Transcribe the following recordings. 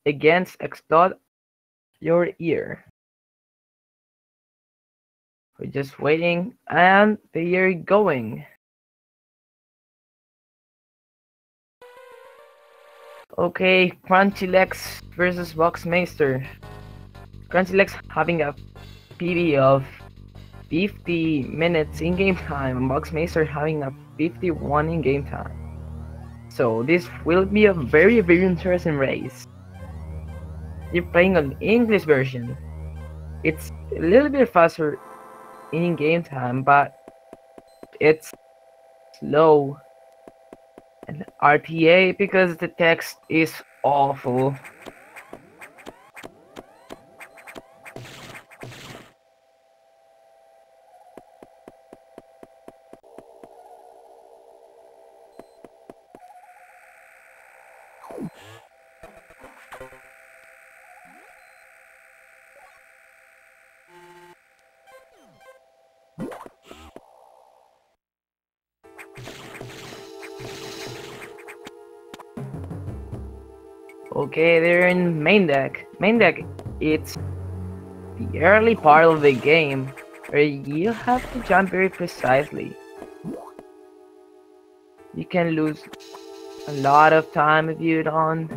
against explode your ear. We're just waiting, and they are going. Okay, Krunchylex versus Boxmeister. Krunchylex having a PB of 50 minutes in game time, and Boxmeister having a 51 in game time. So this will be a very interesting race. You're playing an English version. It's a little bit faster in game time, but it's slow. And RTA because the text is awful. Okay, they're in main deck. Main deck, it's the early part of the game where you have to jump very precisely. You can lose a lot of time if you don't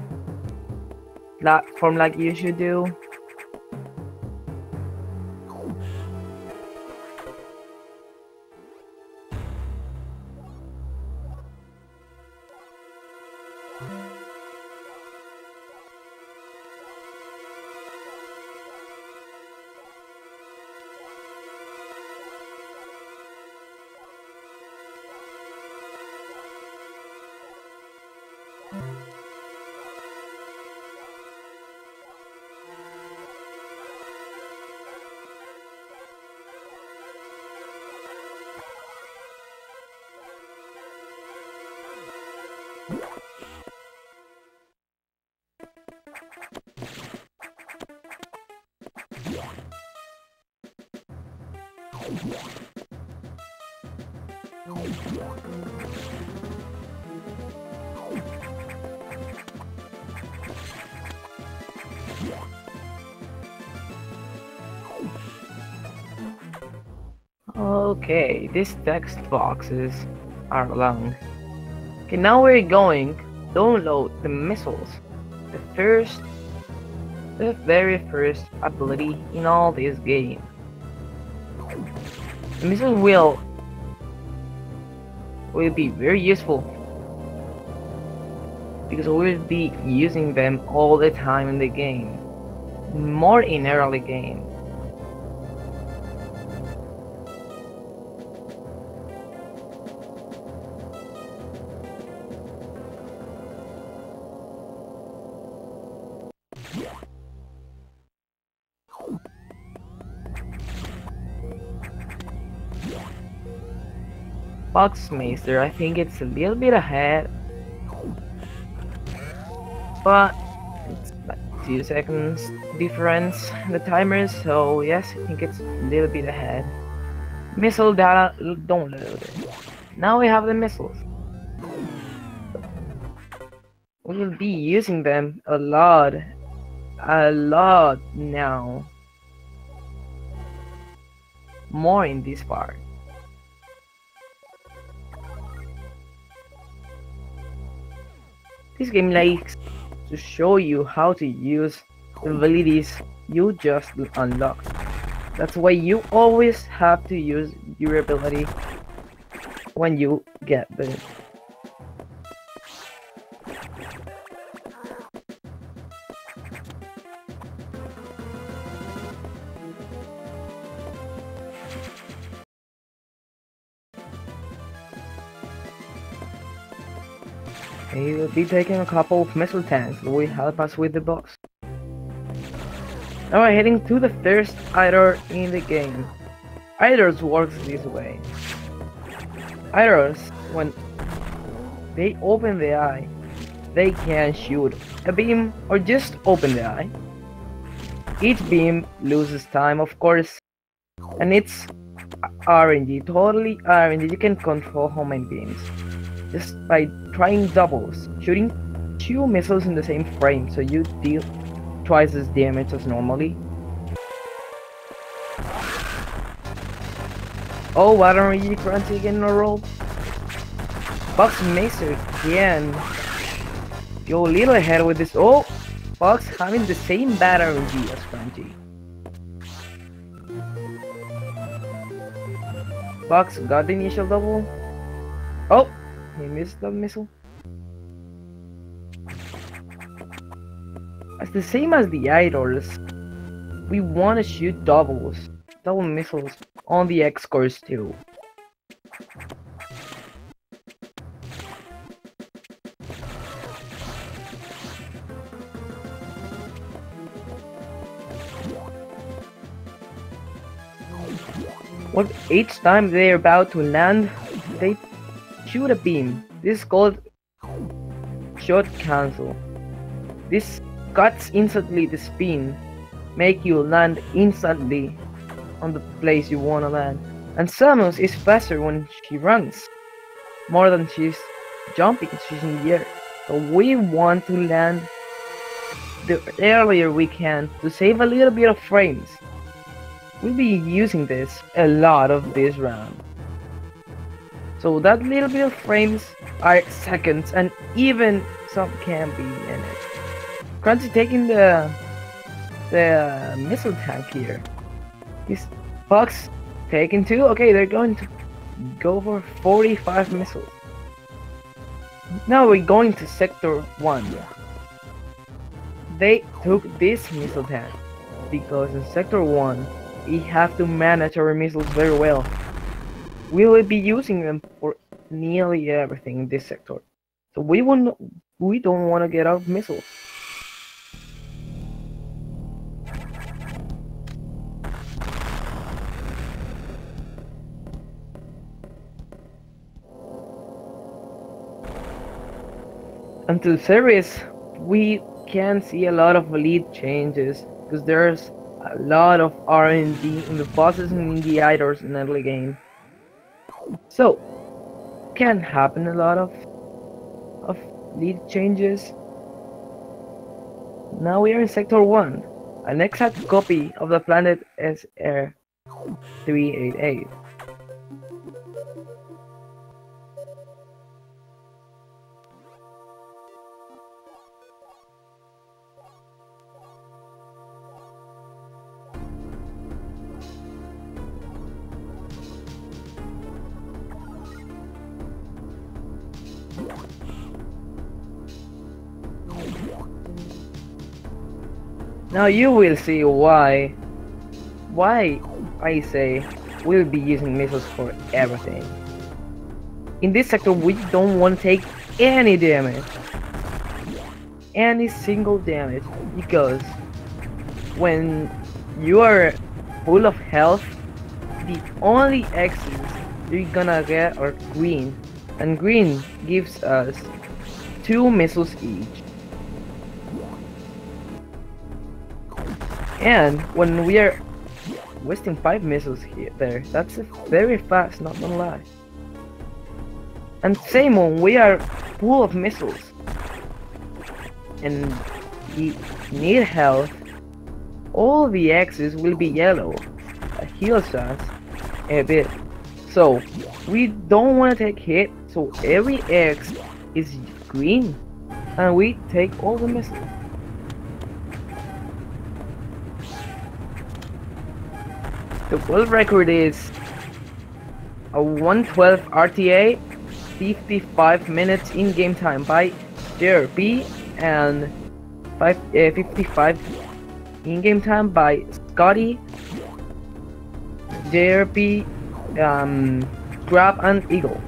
platform like you should do. Okay, these text boxes are long. Okay, now we're going to download the missiles. The very first ability in all this game. The missile will be very useful because we'll be using them all the time in the game, more in early game. Boxmeister, I think it's a little bit ahead, but it's like 2 seconds difference in the timer, so yes, I think it's a little bit ahead. Missile data downloaded. Now we have the missiles. We will be using them a lot now. More in this part. This game likes to show you how to use the abilities you just unlocked. That's why you always have to use your ability when you get them. He will be taking a couple of missile tanks that will help us with the boss. Now we're heading to the first idol in the game. Idols works this way. Idols, when they open the eye, they can shoot a beam or just open the eye. Each beam loses time, of course, and it's RNG, totally RNG. You can control how many beams just by trying doubles, shooting 2 missiles in the same frame, so you deal twice as damage as normally. Oh, why don't you Crunchy again in a roll? Boxmeister again. Go a little ahead with this. Oh, Box having the same bad RNG as Crunchy. Box got the initial double. Oh, he missed the missile. It's the same as the idols. We want to shoot double missiles on the X cores too. What each time they're about to land, they shoot a beam. This is called shot cancel. This cuts instantly the spin, make you land instantly on the place you wanna land. And Samus is faster when she runs, more than she's jumping, she's in the air. So we want to land the earlier we can to save a little bit of frames. We'll be using this a lot of this round. So that little bit of frames are seconds, and even some can be minutes. Crunchy taking the missile tank here. This Fox taking 2. Okay, they're going to go for 45 missiles. Now we're going to sector 1. They took this missile tank because in sector 1 we have to manage our missiles very well. We will be using them for nearly everything in this sector. So we don't want to get out of missiles. Until series, we can see a lot of lead changes because there's a lot of R&D in the bosses and in the idols in every game. So can happen a lot of lead changes. Now we are in sector 1, an exact copy of the planet SR388. Now you will see why I say we'll be using missiles for everything. In this sector we don't want to take any damage. Any single damage, because when you are full of health, the only X's you're gonna get are green, and green gives us 2 missiles each. And when we are wasting 5 missiles that's very fast, not gonna lie. And same when we are full of missiles and we need health, all the X's will be yellow. That heals us a bit. So we don't want to take hit, so every X is green and we take all the missiles. The world record is a 112 RTA, 55 minutes in-game time by JRP, and 55 in-game time by Scotty, JRP, Grab, and Eagle.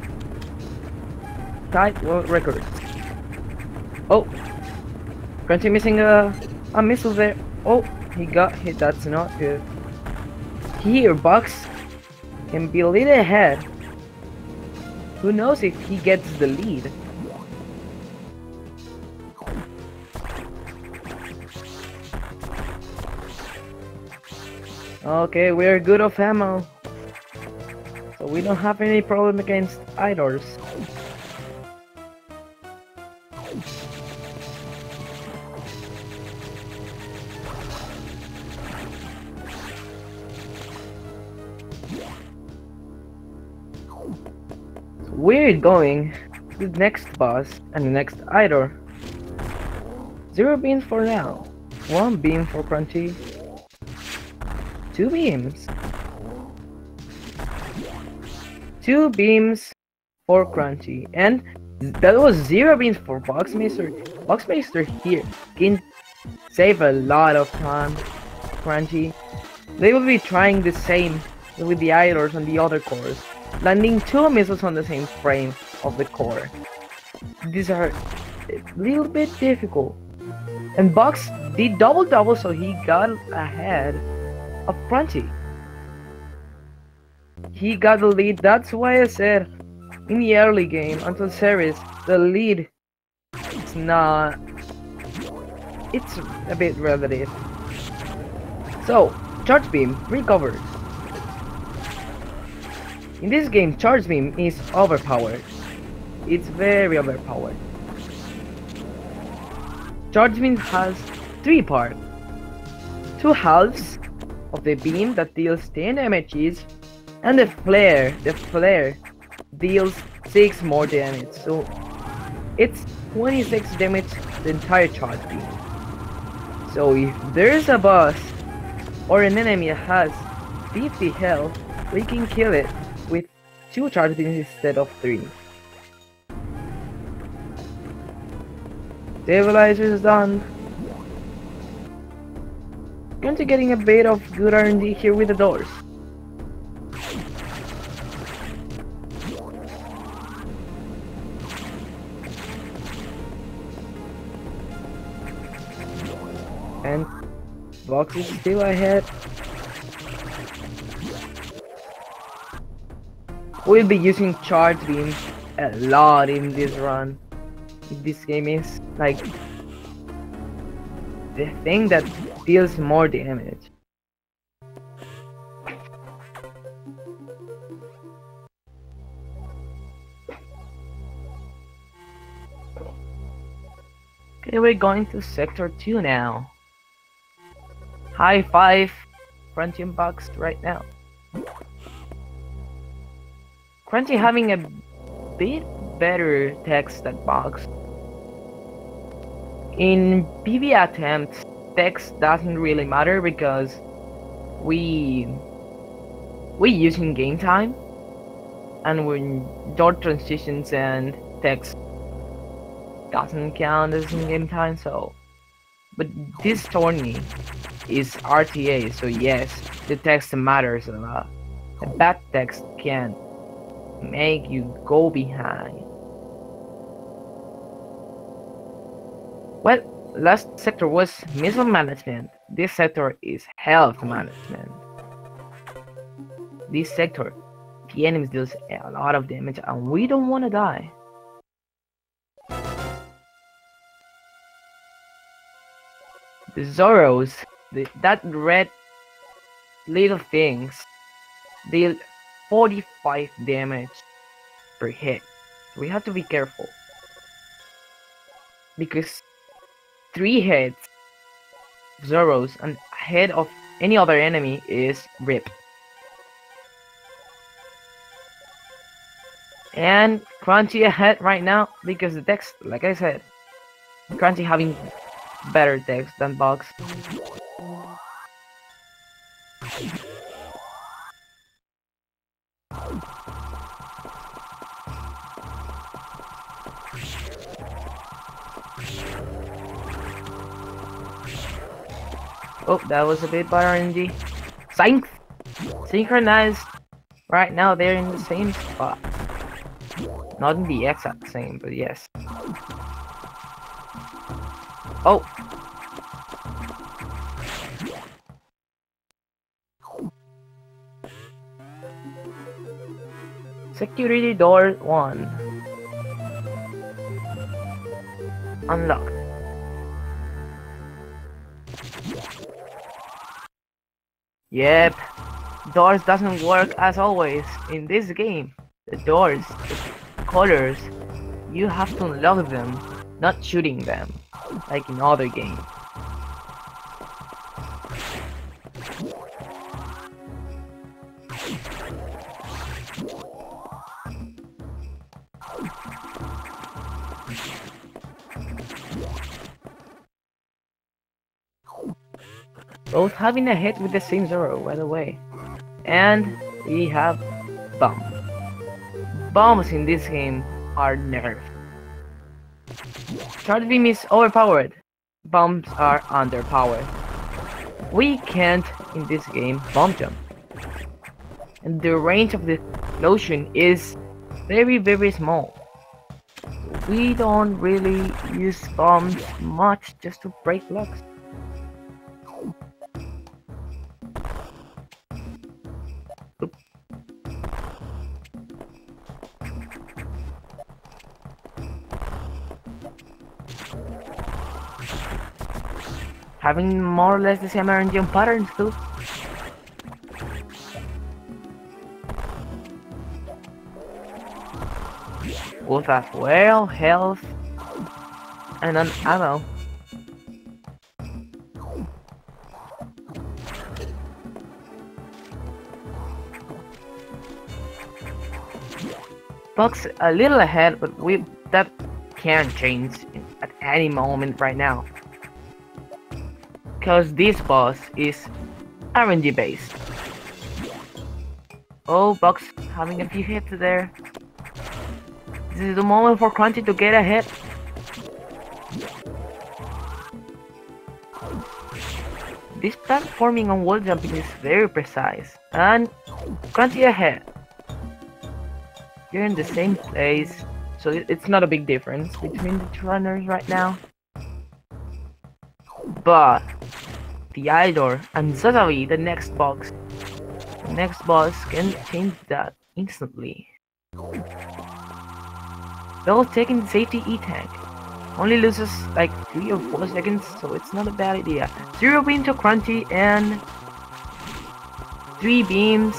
Tied world record. Oh, Crunchy missing a missile there. Oh, he got hit. That's not good. Here, Box can be a little ahead. Who knows if he gets the lead? Okay, we're good of ammo, so we don't have any problem against idols. we're going to the next boss and the next idol. 0 beams for now. 1 beam for Crunchy. 2 beams. 2 beams for Crunchy. And that was 0 beams for Boxmeister. Boxmeister here can save a lot of time. Crunchy. They will be trying the same with the idols on the other cores, landing 2 missiles on the same frame of the core. These are a little bit difficult. And Box did double, so he got ahead of Crunchy. He got the lead. That's why I said in the early game until series, the lead is not. It's a bit relative. So, Charge Beam recovers. In this game, Charge Beam is overpowered. It's very overpowered. Charge Beam has 3 parts. 2 halves of the beam that deals 10 damage each, and the flare deals 6 more damage. So it's 26 damage the entire charge beam. So if there's a boss or an enemy that has 50 health, we can kill it with 2 charge beams instead of 3. Stabilizer is done. Going to getting a bit of good R&D here with the doors. And Box is still ahead. We'll be using charge beams a lot in this run. This game is like the thing that deals more damage. Okay, we're going to sector 2 now. High five, Crunchy and Box right now. Crunchy having a bit better text than Box. In PV attempts, text doesn't really matter because we using game time, and when dot transitions and text doesn't count as in game time. So, but this tourney is RTA, so yes, the text matters a lot. A bad text can make you go behind. Well, last sector was missile management. This sector is health management. This sector, the enemies deals a lot of damage and we don't want to die. The Zoros, that red little things, deal 45 damage per hit. So we have to be careful. Because 3 hits, Zoros, and head of any other enemy is RIP. And Crunchy ahead right now because the text, like I said, Crunchy having better text than Box. Oh, that was a bit by RNG. Synchronized. Right now they're in the same spot. Not in the exact same, but yes. Oh. Security door 1. Unlocked. Yep. Doors doesn't work as always in this game. The doors, the colors, you have to unlock them, not shooting them, like in other games. Both having a hit with the same zero, by the way. And we have bomb. Bombs in this game are nerfed. Charge beam is overpowered. Bombs are underpowered. We can't, in this game, bomb jump. And the range of the explosion is very small. We don't really use bombs much just to break blocks. Oops. Having more or less the same RNG patterns too. Both as well, health, and an ammo. Box a little ahead, but that can change at any moment right now. Because this boss is RNG based. Oh, Box having a few hits there. This is the moment for Crunchy to get ahead. This platforming and wall jumping is very precise. And Crunchy ahead. You're in the same place, so it's not a big difference between the two runners right now. But the idol and suddenly the next boss can change that instantly. Bell taking the safety E-tank. Only loses like 3 or 4 seconds, so it's not a bad idea. 0 beam to Crunchy and 3 beams.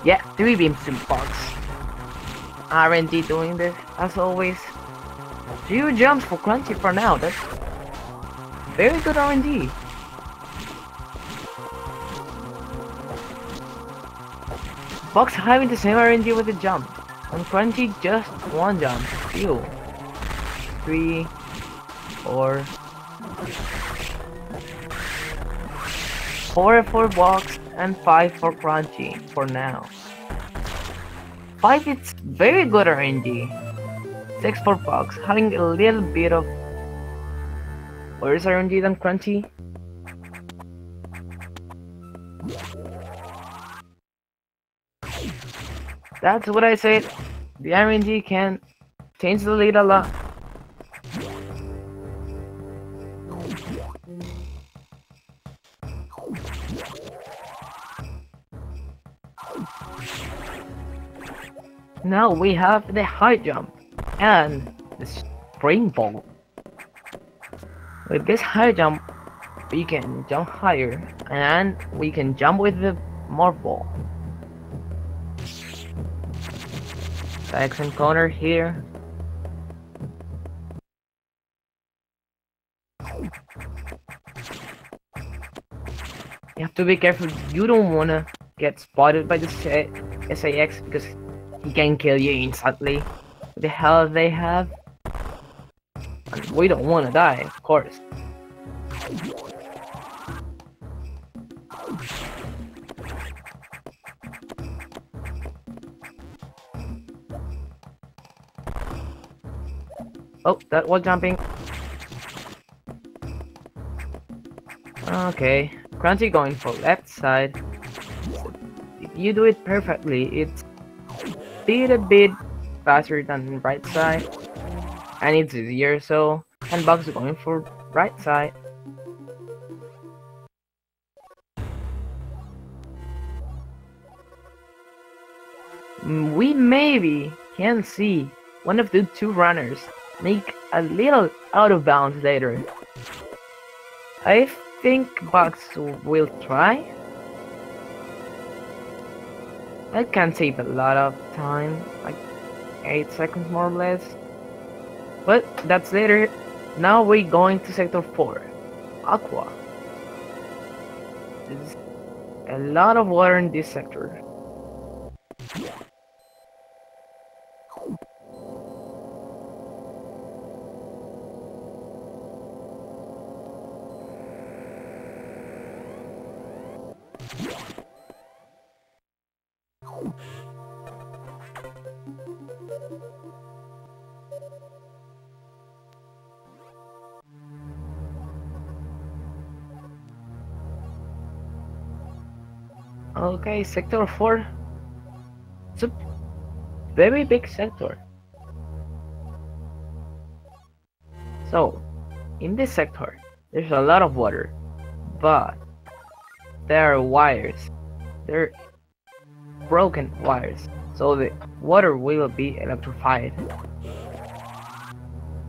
Yeah, 3 beams to Box. RNG doing this as always. 0 jumps for Crunchy for now. That's very good RNG. Box having the same RNG with the jump. And Crunchy just 1 jump. 2, 3, 4. 4 for Box and 5 for Crunchy for now. 5 is very good RNG. 6 for Box, having a little bit of worse RNG than Crunchy. That's what I said. The RNG can change the lead a lot. Now we have the high jump and the springboard. With this high jump, we can jump higher and we can jump with the morph ball. X encounter here. You have to be careful. You don't wanna get spotted by the SAX because he can kill you instantly. The hell they have. And we don't wanna die, of course. Oh, that was jumping. Okay, Crunchy going for left side. If you do it perfectly, it's a bit faster than right side, and it's easier. So, and Bugs going for right side. We maybe can see one of the 2 runners make a little out of bounds later. I think Bugs will try. That can save a lot of time, like 8 seconds more or less. But that's later. Now we're going to sector 4, Aqua. There's a lot of water in this sector. Okay, sector 4. It's a very big sector. So, in this sector, there's a lot of water, but there are wires. They're broken wires, so the water will be electrified.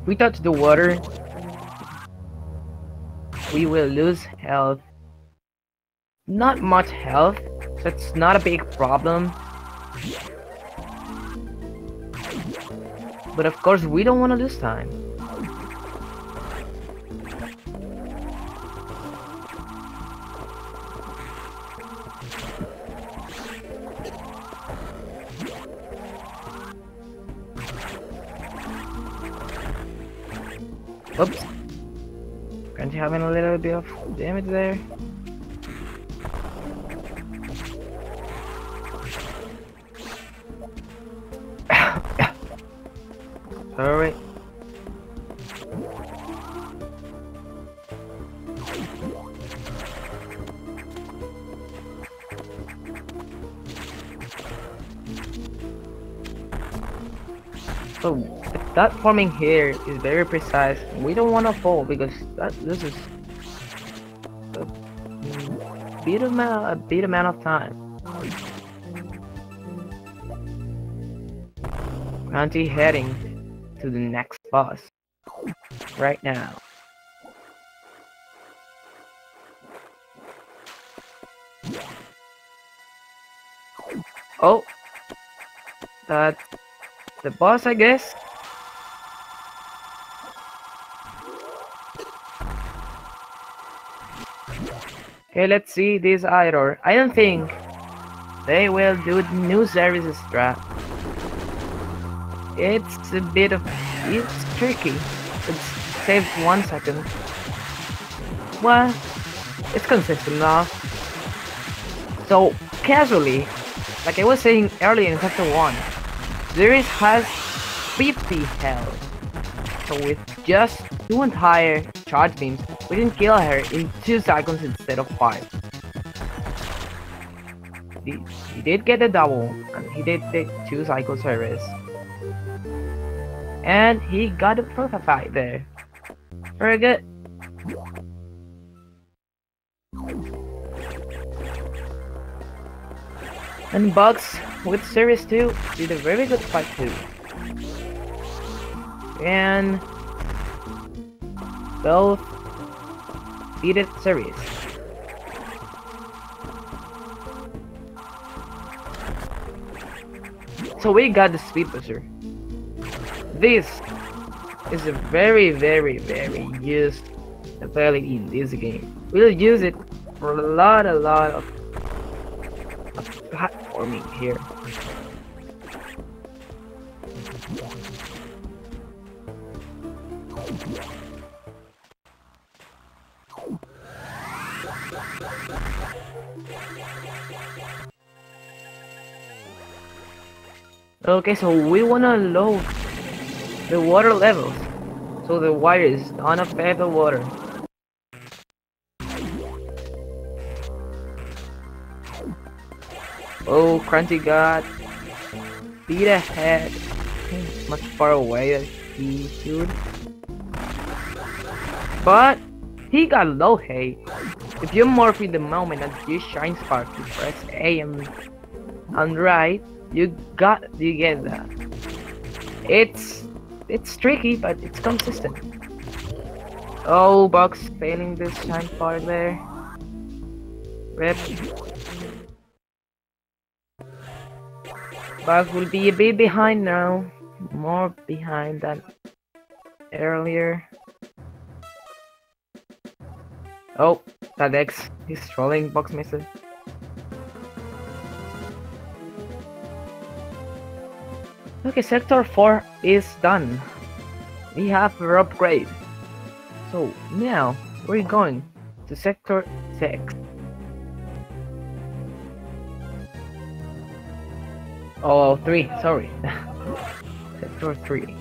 If we touch the water, we will lose health. Not much health, so it's not a big problem. But of course, we don't want to lose time. Oops. Currently having a little bit of damage there. Sorry. So the platforming here is very precise. We don't want to fall because this is a bit amount of time. Currently heading to the next boss right now. Oh, that's the boss, I guess. Okay, let's see this idol. I don't think they will do the new services trap. It's a bit of... it's tricky. It saves 1 second. Well, it's consistent enough. So, casually, like I was saying earlier in chapter 1, Zeris has 50 health. So with just 2 entire charge beams, we can kill her in 2 seconds instead of 5. He did get a double, and he did take 2 cycle service. And he got a perfect fight there. Very good. And Bugs with Series 2 did a very good fight too. And both defeated Series. So we got the Speed Booster. This is a very used ability in this game. We'll use it for a lot of platforming here. Okay, so we wanna load the water levels so the wires don't affect the water. Oh, Crunchy got beat ahead. He's much far away than he should. But he got low hay. If you morph in the moment and you shine spark, you press A and right, you get that. It's tricky, but it's consistent. Oh, Box failing this shine part there. Rip. Box will be a bit behind now. More behind than earlier. Oh, that X. He's trolling Boxmeister. Okay, Sector 4 is done. We have our upgrade. So now we're going to Sector 6. Oh, 3, sorry. Sector 3.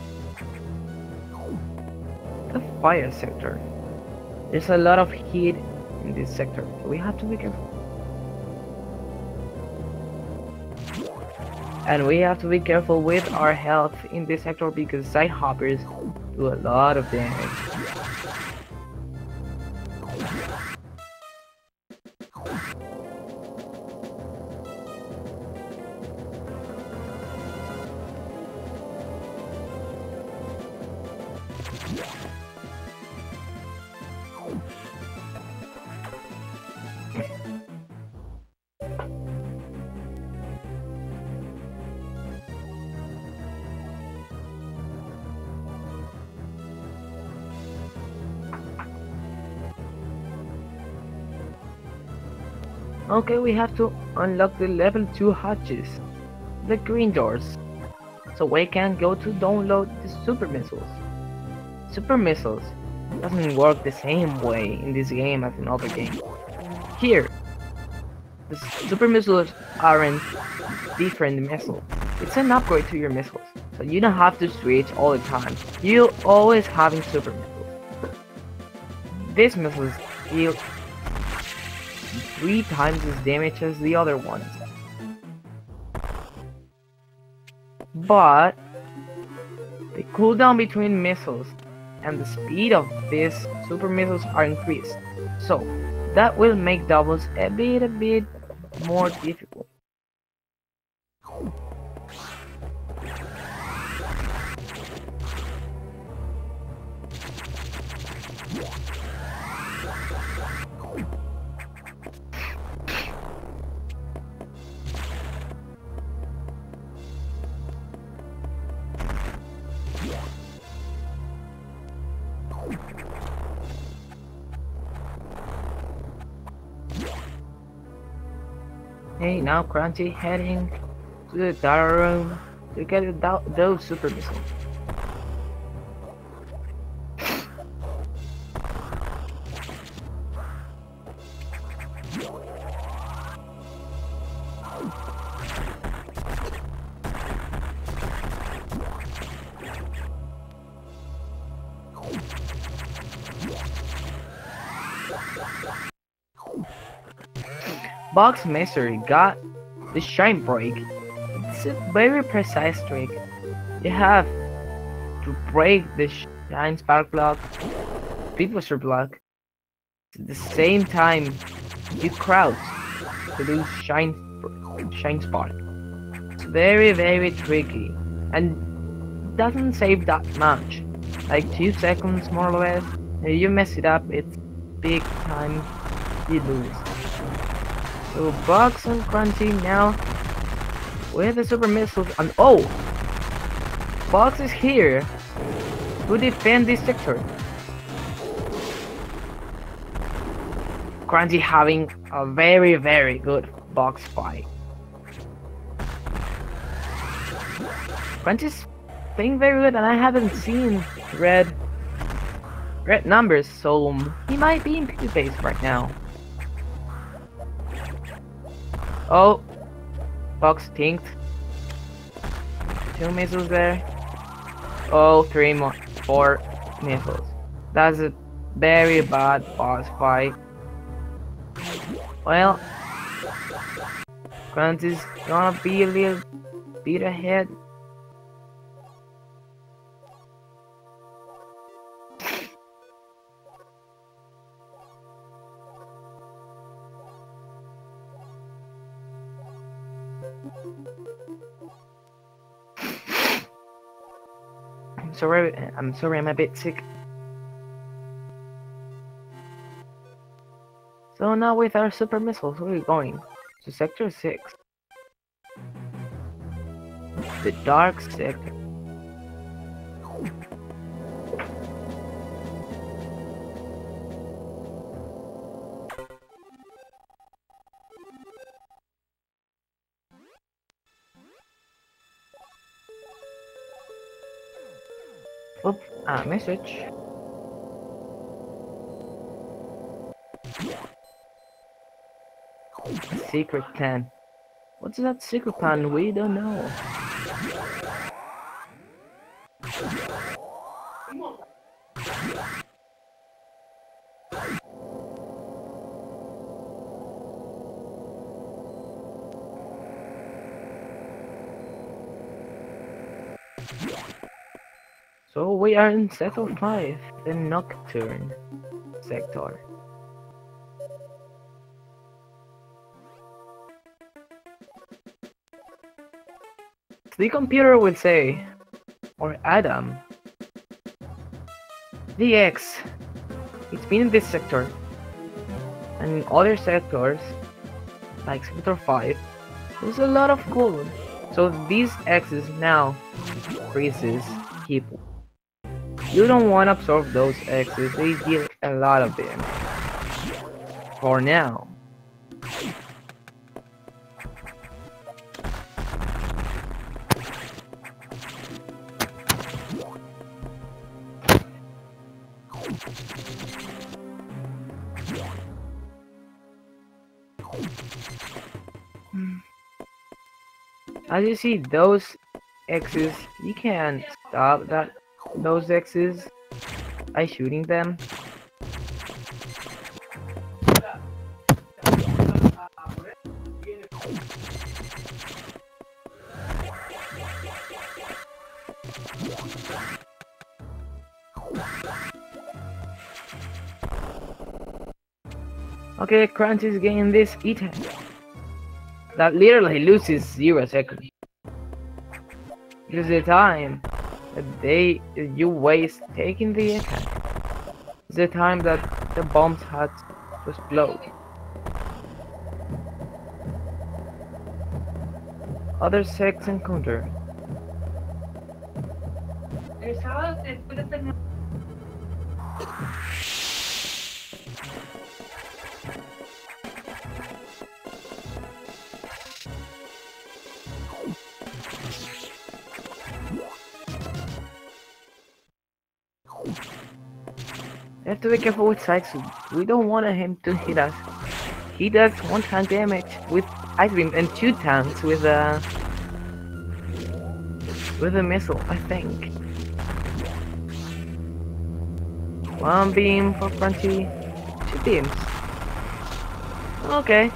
The fire sector. There's a lot of heat in this sector, so we have to be careful. And we have to be careful with our health in this sector because side hoppers do a lot of damage. Okay, we have to unlock the level 2 hatches, the green doors, so we can go to download the super missiles. Super missiles doesn't work the same way in this game as in other games. Here, the super missiles aren't different missiles. It's an upgrade to your missiles, so you don't have to switch all the time. You always having super missiles. These missiles deal 3 times as damage as the other ones. But the cooldown between missiles and the speed of these super missiles are increased. So that will make doubles a bit more difficult. Hey, now Crunchy heading to the data room to get those super missiles. Boxmeister got the shine break. It's a very precise trick. You have to break the shine spark block, precursor block. At the same time, you crouch to do shine spark. It's very tricky and doesn't save that much. Like 2 seconds more or less. If you mess it up, it's big time you lose. So Box and Crunchy now with the super missiles and oh! Box is here to defend this sector. Crunchy having a very good box fight. Crunchy's playing very good and I haven't seen red numbers, so he might be in PvP right now. Oh, Box tinked. 2 missiles there. Oh, 3 more, 4 missiles. That's a very bad boss fight. Well, Grunt is gonna be a little bit ahead. I'm sorry, I'm a bit sick. So now with our super missiles, where are we going? To sector 6. The dark sector. Oops, message. Secret plan. What's that secret plan? We don't know. So we are in Sector 5, the Nocturne sector. The computer would say, or Adam, the X, it's been in this sector, and in other sectors, like Sector 5, there's a lot of code. So these X's now freezes people. You don't want to absorb those X's, they get a lot of them. For now. As you see, those X's, you can stop those X's by shooting them. Okay, Crunchy's getting this eaten. That literally loses 0 seconds. Because the time that you waste taking the attack is the time that the bombs had to explode. Other sex encounter. We have to be careful with Saitsu. We don't want him to hit us. He does 1 tank damage with ice beam and 2 tanks with a missile, I think. 1 beam for Crunchy, 2 beams. Okay,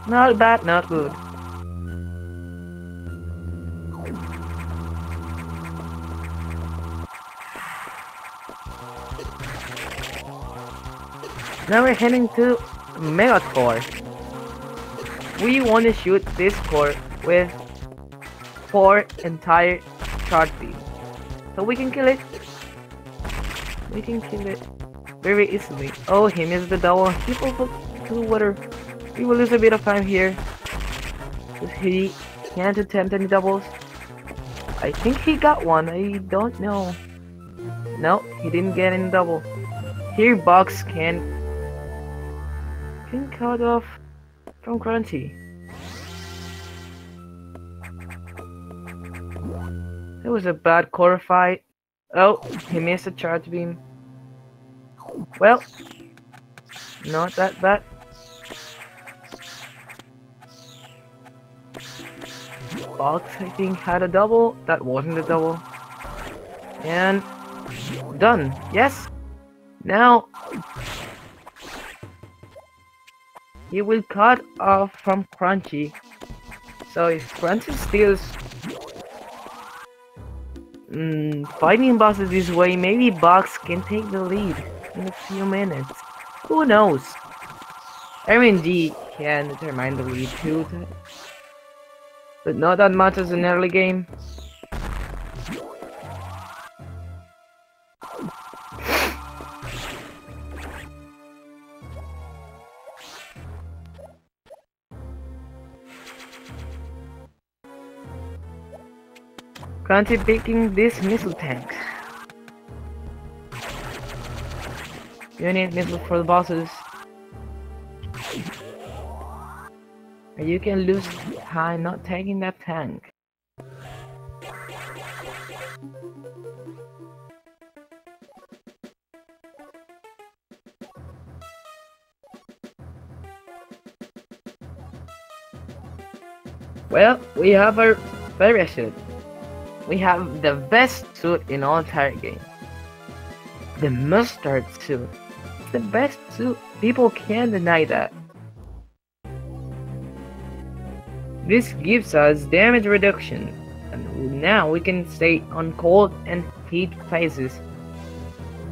not bad, not good. Now we're heading to Mega Core. We want to shoot this core with 4 entire charge beams. So we can kill it. We can kill it very easily. Oh, he missed the double. He will hook to the water. We will lose a bit of time here. Because he can't attempt any doubles. I think he got one. I don't know. No, he didn't get any double. Here Box can cut off from Crunchy. It was a bad core fight. Oh, he missed a charge beam. Well, not that bad. Box, I think, had a double. That wasn't a double. And done. Yes. Now he will cut off from Crunchy. So if Crunchy steals fighting bosses this way, maybe Box can take the lead in a few minutes. Who knows? RNG can determine the lead too, but not that much as an early game. Crunchy picking this missile tank. You need missile for the bosses. And you can lose time not taking that tank. Well, we have our favorite suit. We have the best suit in all entire game. The mustard suit. It's the best suit. People can't deny that. This gives us damage reduction, And now we can stay on cold and heat phases.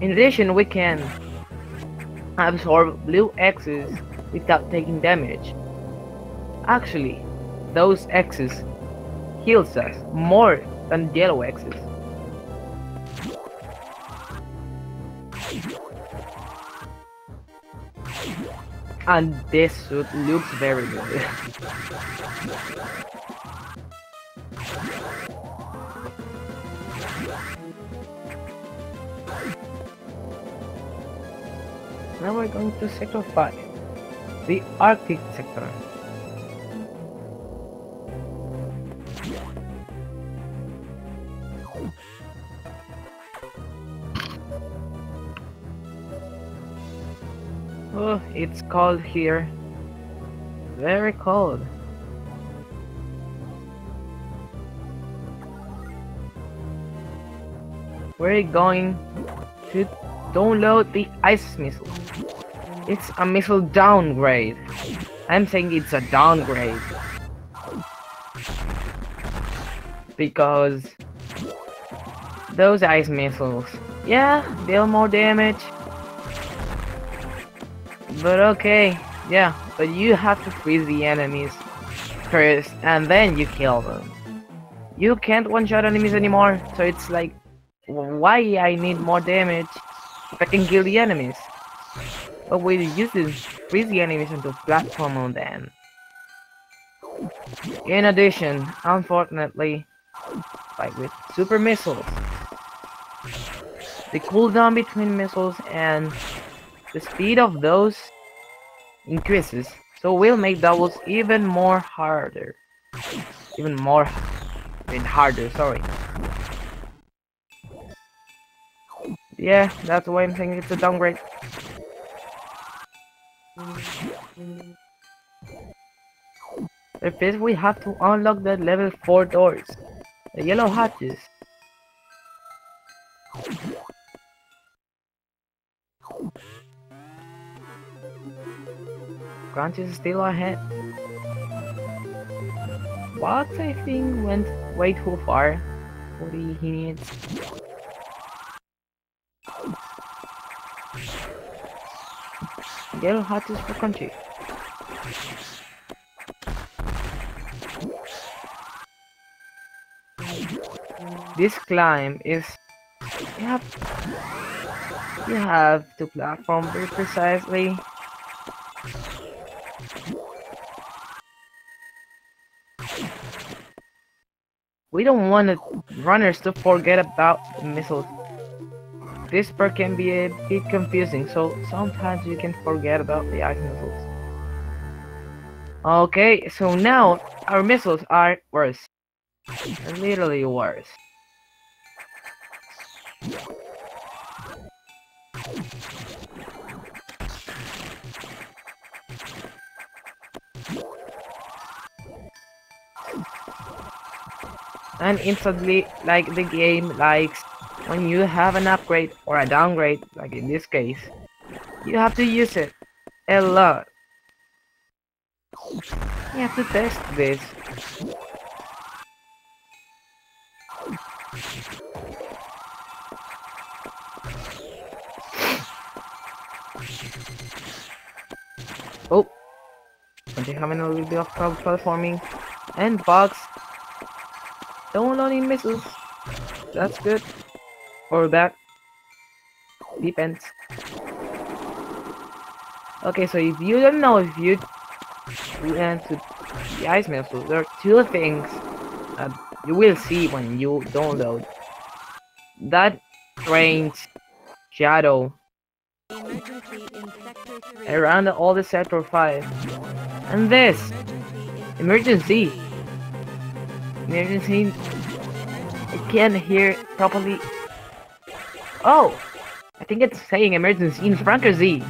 In addition, we can absorb blue X's without taking damage. Actually, those X's heals us more than yellow X's. And this suit looks very good. Now we're going to Sector 5, the Arctic sector. Oh, it's cold here. Very cold. We're going to download the ice missile. It's a missile downgrade. I'm saying it's a downgrade. Because those ice missiles, yeah, deal more damage. But okay, yeah, but you have to freeze the enemies first and then you kill them. You can't one-shot enemies anymore, so it's like, why I need more damage if I can kill the enemies? But we use this freeze the enemies into platform on them. In addition, unfortunately, like with super missiles, the cooldown between missiles and the speed of those increases, so we'll make doubles even harder, sorry. Yeah, that's why I'm saying it's a downgrade. First we have to unlock the level 4 doors, the yellow hatches. Crunch is still ahead. Box, I think, went way too far for the he needs. Yellow hatches for Crunchy. This climb is you have to platform very precisely. We don't want the runners to forget about the missiles. This part can be a bit confusing, so sometimes you can forget about the ice missiles. Okay, so now our missiles are worse. Literally worse. And instantly, like the game likes, when you have an upgrade or a downgrade, like in this case, you have to use it a lot. You have to test this. Oh, I'm having a little bit of trouble platforming. And Box downloading missiles. That's good. Or bad. Depends. Okay, so if you don't know if you went to the ice missiles, there are two things that you will see when you download. That strange shadow around all the sector 5. And this emergency. I can't hear properly. Oh, I think it's saying emergency in Franker Z.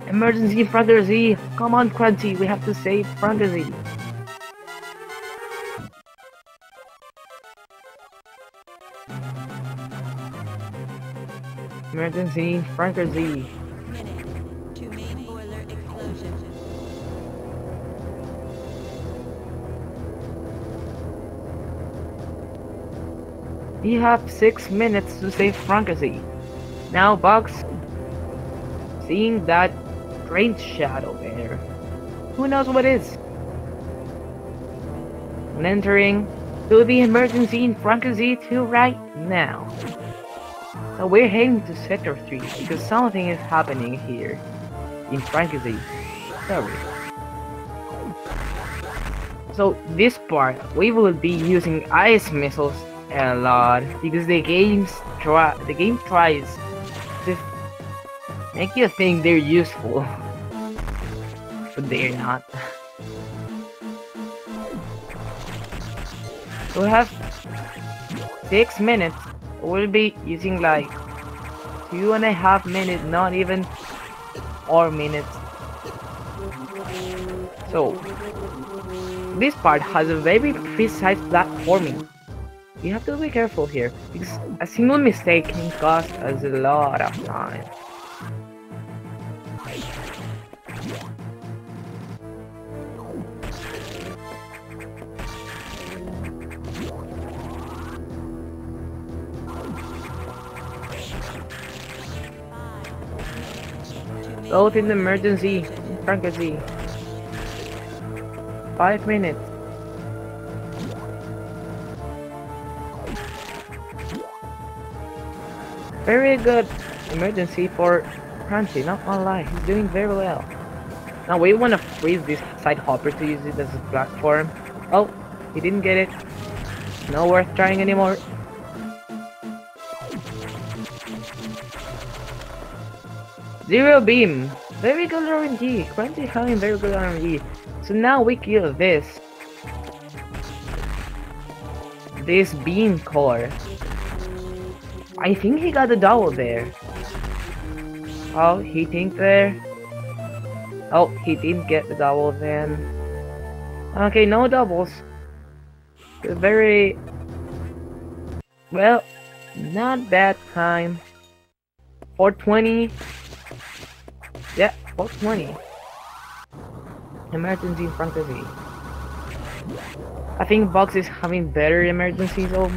Emergency in Franker Z. Come on, Crunchy, we have to save Franker Z. Emergency Franker Z. You have 6 minutes to save Francasie. Now, Box, seeing that strange shadow there, who knows what it is? And entering to the emergency in Francasie 2 right now. So we're heading to Sector 3 because something is happening here in Francasie. Sorry. So this part, we will be using ice missiles a lot because the game tries to make you think they're useful, but they're not. So we have 6 minutes. We'll be using like 2.5 minutes, not even 4 minutes. So this part has a very precise platforming. You have to be careful here because a single mistake can cost us a lot of time. Both in the emergency, Francasie. 5 minutes. Very good emergency for Crunchy, not gonna lie, he's doing very well. Now we wanna freeze this side hopper to use it as a platform. Oh, he didn't get it. No worth trying anymore. Zero beam. Very good RNG. Crunchy having very good RNG. So now we kill this. This beam core. I think he got a double there. Oh, he think there. Oh, he didn't get the double then. Okay, no doubles. Very well, not bad time. 420. Yeah, 420. Emergency in front of me. I think Box is having better emergencies, so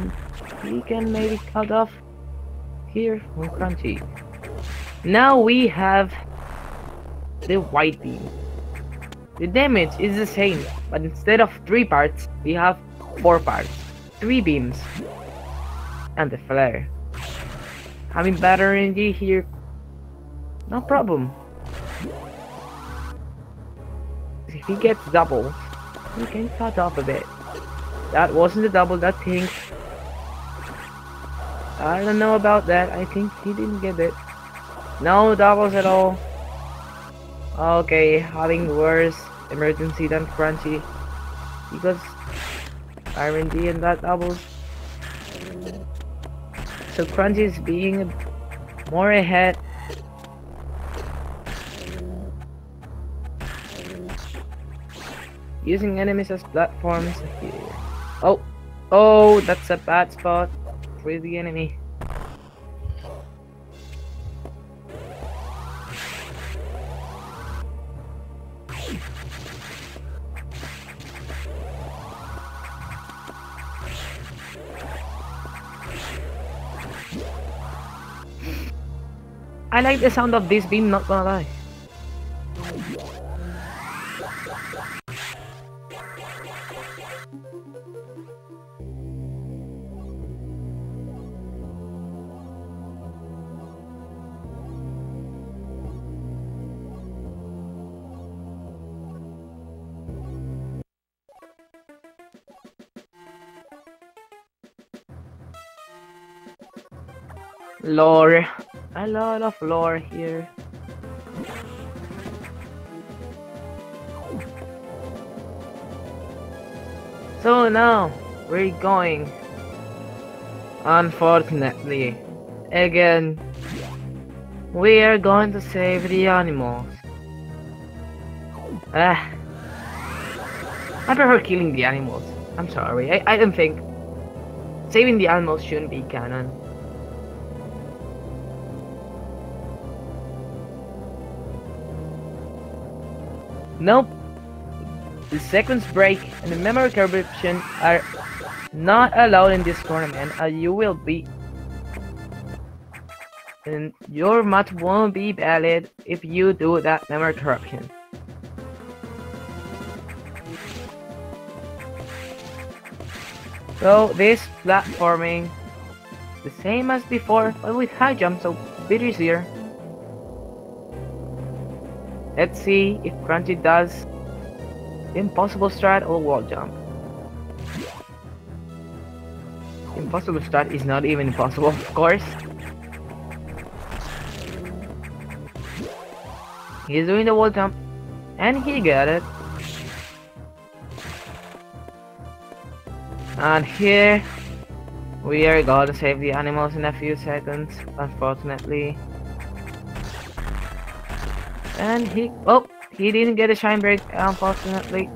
he can maybe cut off here on Crunchy. Now we have the white beam. The damage is the same, but instead of 3 parts, we have 4 parts. 3 beams. And the flare. Having better RNG here, no problem. If he gets double, he can cut off a bit. That wasn't a double, that thing. I don't know about that, I think he didn't get it. No doubles at all. Okay, having worse emergency than Crunchy. Because RNG and that doubles. So Crunchy is being more ahead. Using enemies as platforms here. Oh, that's a bad spot for the enemy. I like the sound of this beam, not gonna lie. Lore. A lot of lore here. So now we're going. Unfortunately, again, we are going to save the animals. I prefer killing the animals. I'm sorry. I don't think saving the animals shouldn't be canon. Nope. The sequence break and the memory corruption are not allowed in this tournament. You will be, and your match won't be valid if you do that memory corruption. So this platforming, the same as before, but with high jump, so a bit easier. Let's see if Crunchy does impossible strat or wall jump. Impossible strat is not even impossible, of course. He's doing the wall jump, and he got it. And here we are going to save the animals in a few seconds, unfortunately. And he didn't get a shine break, unfortunately.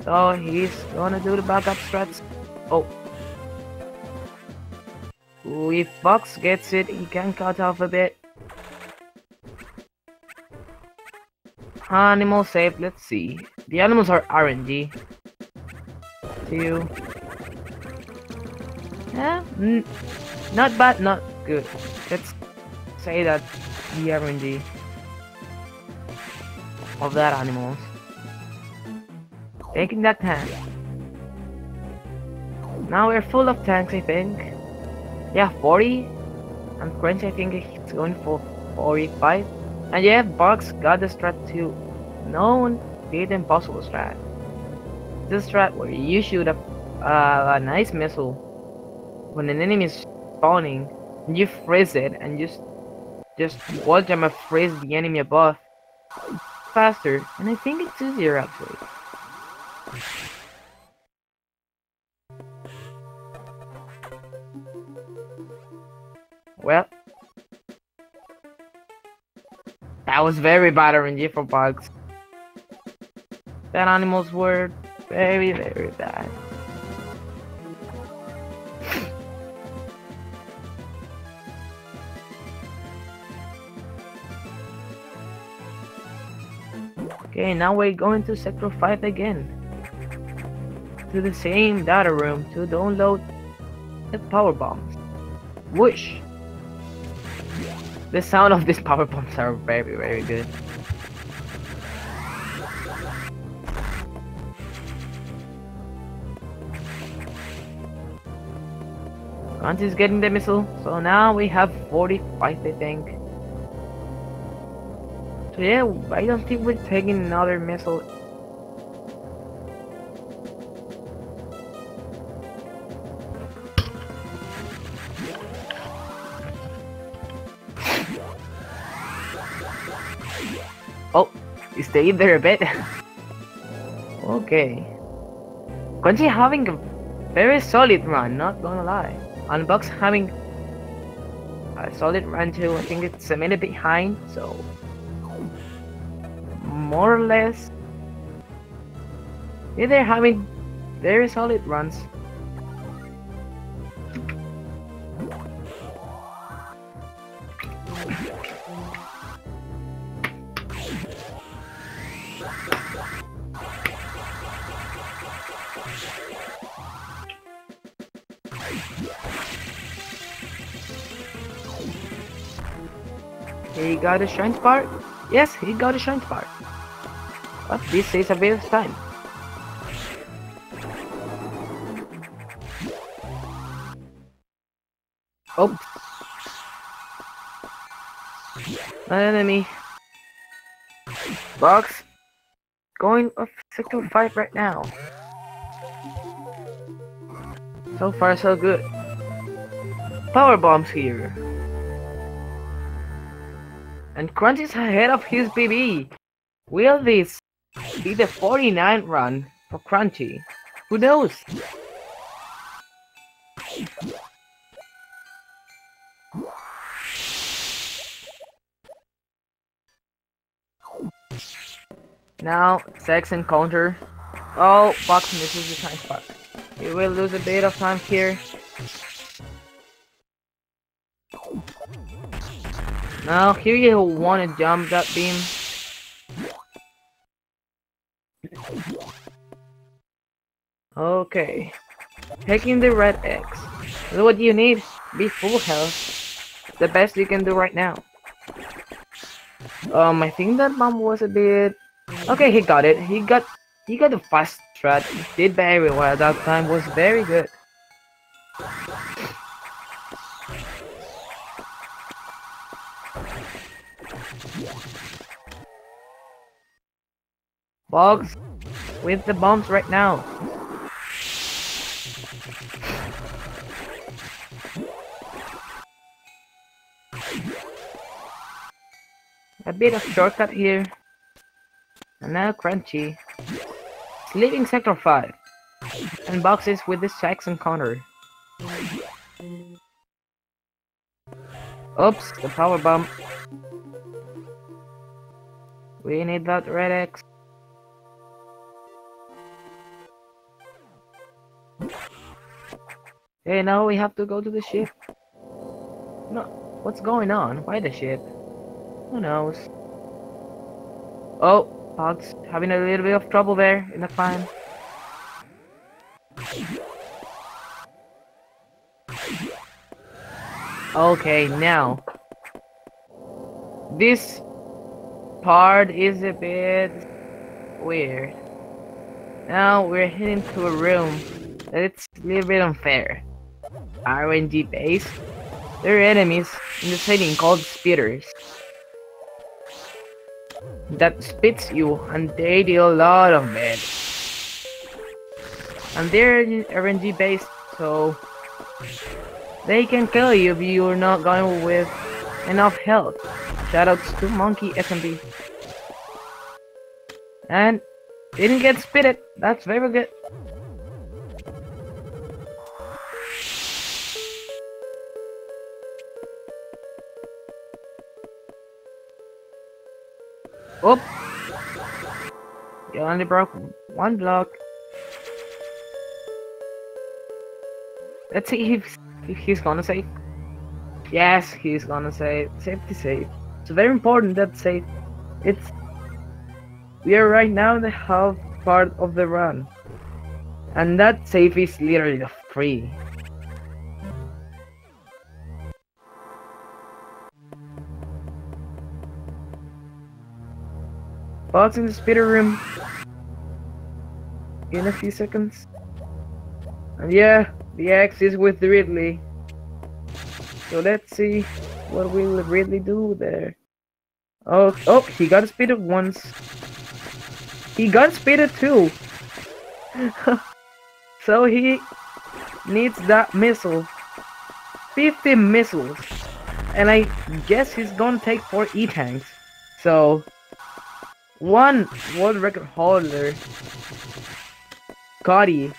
So he's gonna do the backup strats. Oh. If Box gets it, he can cut off a bit. Animal saved, let's see. The animals are RNG. 2. Yeah, not bad, not good. Let's say that the RNG of that animals. Taking that tank. Now we're full of tanks, I think. Yeah, 40. And Crunch, I think it's going for 45. And yeah, Box got the strat too. Known the impossible strat. This strat where you shoot a nice missile when an enemy is spawning, and you freeze it and just wall jump and freeze the enemy above faster, and I think it's easier actually. Well, that was very bad RNG for Bugs. That animals were very, very bad. Okay, now we're going to Sector 5 again. To the same data room to download the power bombs. Whoosh! The sound of these power bombs are very, very good. Crunch is getting the missile, so now we have 45, I think. So yeah, I don't think we're taking another missile. Oh, he stayed there a bit. Okay. Quincy having a very solid run, not gonna lie. And Bucks having a solid run too. I think it's a minute behind, so more or less. Yeah, they're having very solid runs. He got a shrine spark? Yes, he got a shrine spark. But this is a bit of time. Oh. An enemy. Box. Going off Sector 5 right now. So far so good. Power bombs here. And Crunch is ahead of his BB. Will this be the 49 run for Crunchy? Who knows? Now, Sex encounter. Oh, Box misses the time spot. He will lose a bit of time here. Now, here you want to jump that beam. Okay. Taking the red X. That's what you need. Be full health. The best you can do right now. I think that bomb was a bit... Okay, he got it. He got the fast strat. He did very well. That time was very good. Box with the bombs right now. A bit of shortcut here. And now Crunchy. Leaving Sector 5. And boxes with this Jackson counter. Oops, the power bomb. We need that red X. Hey, now we have to go to the ship. No, what's going on? Why the ship? Who knows? Oh, Fox having a little bit of trouble there in the climb. Okay, now this part is a bit weird. Now we're heading to a room that's a little bit unfair. RNG base. There are enemies in the setting called spitters that spits you, and they deal a lot of damage. And they're RNG based, so they can kill you if you're not going with enough health. Shoutouts to Monkey SMB. And didn't get spitted. That's very good. Oh! You only broke one block. Let's see if he's gonna save. Yes, he's gonna save. Safety save. It's very important that save. We are right now in the half part of the run. And that save is literally free. Box in the spitter room in a few seconds. And yeah, the X is with Ridley. So let's see what will Ridley do there. Oh, he got spitted once. He got spitted too. So he needs that missile. 50 missiles. And I guess he's gonna take 4 E-tanks. So one world record holder, Cody,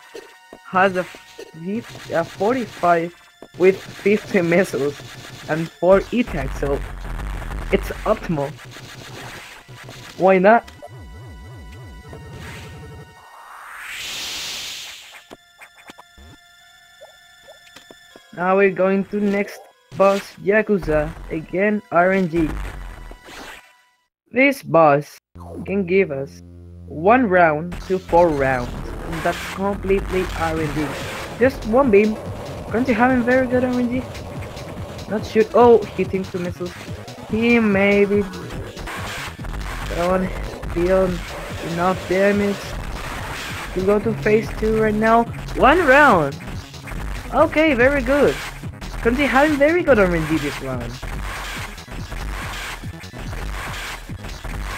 has a 45 with 50 missiles and 4 E-tanks, so it's optimal. Why not? Now we're going to the next boss, Yakuza, again RNG. This boss can give us 1 round to 4 rounds, and that's completely RNG. Just one beam. Crunchy having very good RNG. Not shoot. Oh, hitting 2 missiles. He maybe don't deal enough damage to go to phase 2 right now. 1 round. Okay, very good. Crunchy having very good RNG this round.